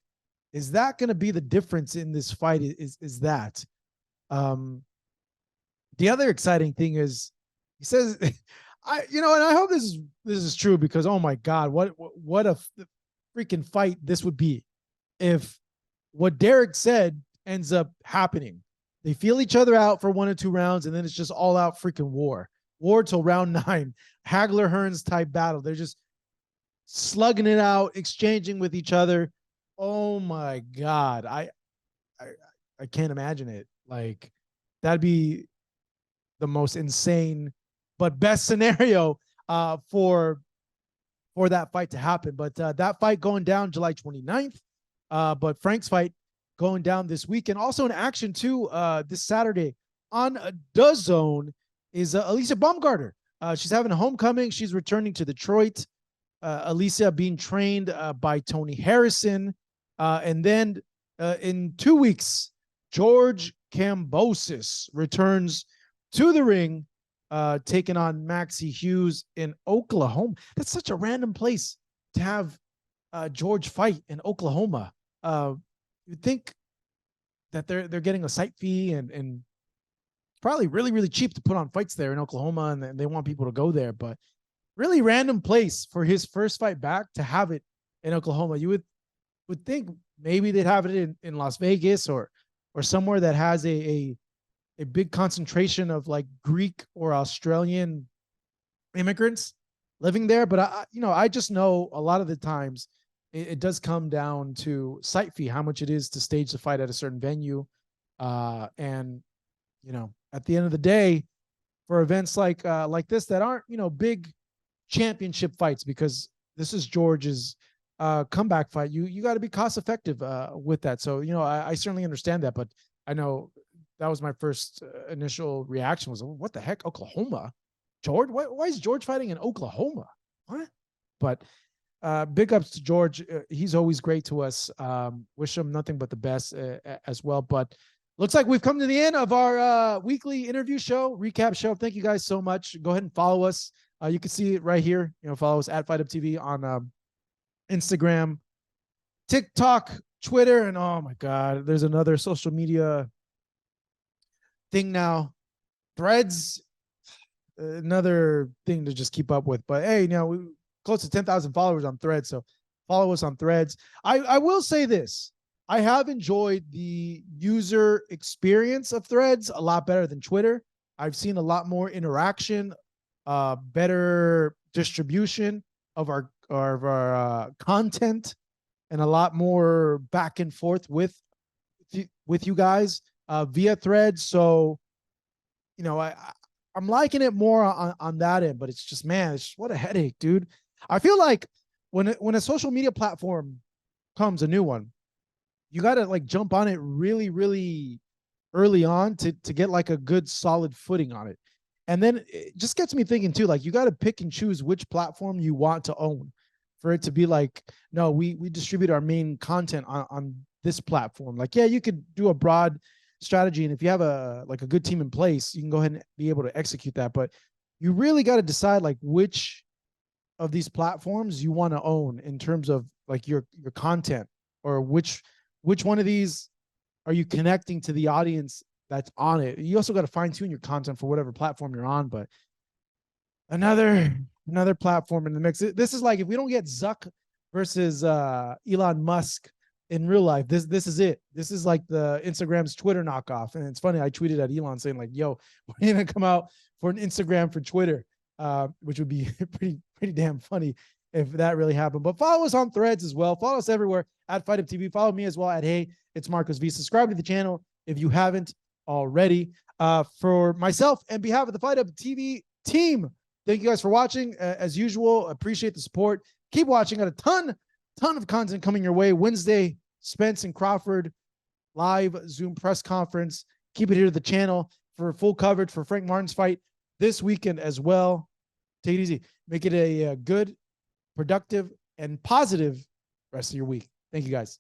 that going to be the difference in this fight? Is that, the other exciting thing is, he says, and I hope this is true, because, oh my God, what a freaking fight this would be if what Derrick said ends up happening. They feel each other out for 1 or 2 rounds, and then it's just all out freaking war till round 9, Hagler Hearns type battle. They're just slugging it out, exchanging with each other. Oh my God. I can't imagine it. Like, that'd be the most insane but best scenario for that fight to happen. But that fight going down July 29th. But Frank's fight going down this weekend. Also in action too, this Saturday on DAZN is Alicia Baumgartner. She's having a homecoming. She's returning to Detroit. Alicia being trained by Tony Harrison. And then in 2 weeks, George Kambosos returns to the ring, taking on Maxie Hughes in Oklahoma. That's such a random place to have George fight in Oklahoma. You'd think that they're getting a site fee and probably really, really cheap to put on fights there in Oklahoma, and they want people to go there. But really random place for his first fight back to have it in Oklahoma. You would think maybe they'd have it in Las Vegas or somewhere that has a big concentration of like Greek or Australian immigrants living there. But I just know a lot of the times it does come down to site fee, how much it is to stage the fight at a certain venue. And at the end of the day, for events like this that aren't, big championship fights, because this is George's comeback fight, you got to be cost effective with that. So, I certainly understand that, but I know that was my first initial reaction was, what the heck, Oklahoma? George? Why is George fighting in Oklahoma? What? But big ups to George. He's always great to us. Wish him nothing but the best as well. But looks like we've come to the end of our weekly interview show, recap show. Thank you guys so much. Go ahead and follow us. You can see it right here. Follow us at FightUpTV on Instagram, TikTok, Twitter, and oh my God, there's another social media thing now. Threads, another thing to just keep up with. But hey, we close to 10,000 followers on Threads, so follow us on Threads. I will say this. I have enjoyed the user experience of Threads a lot better than Twitter. I've seen a lot more interaction, better distribution of our content, and a lot more back and forth with you guys via threads. So, you know, I'm liking it more on that end, but it's just, man, it's just, what a headache, dude. I feel like when a social media platform comes, a new one, you got to like jump on it really, really early on to get like a good solid footing on it. And then it just gets me thinking too, like you got to pick and choose which platform you want to own for it to be like, no, we distribute our main content on this platform. Like, yeah, you could do a broad strategy, and if you have a good team in place, you can go ahead and be able to execute that. But you really got to decide like which of these platforms you want to own in terms of like your content, or which one of these are you connecting to the audience that's on it. You also got to fine tune your content for whatever platform you're on. But another platform in the mix. This is like if we don't get Zuck versus Elon Musk in real life, this is it. This is like the Instagram's Twitter knockoff. And it's funny, I tweeted at Elon saying like, yo, we're gonna come out for an Instagram for Twitter, which would be pretty damn funny if that really happened. But follow us on Threads as well. Follow us everywhere at Fight Up TV. Follow me as well at Hey, it's Marcos V. Subscribe to the channel if you haven't already. For myself and behalf of the Fight Up TV team, thank you guys for watching. As usual, appreciate the support. Keep watching. Got a ton of content coming your way. Wednesday, Spence and Crawford live Zoom press conference. Keep it here to the channel for full coverage for Frank Martin's fight this weekend as well. Take it easy. Make it a good, productive, and positive rest of your week. Thank you, guys.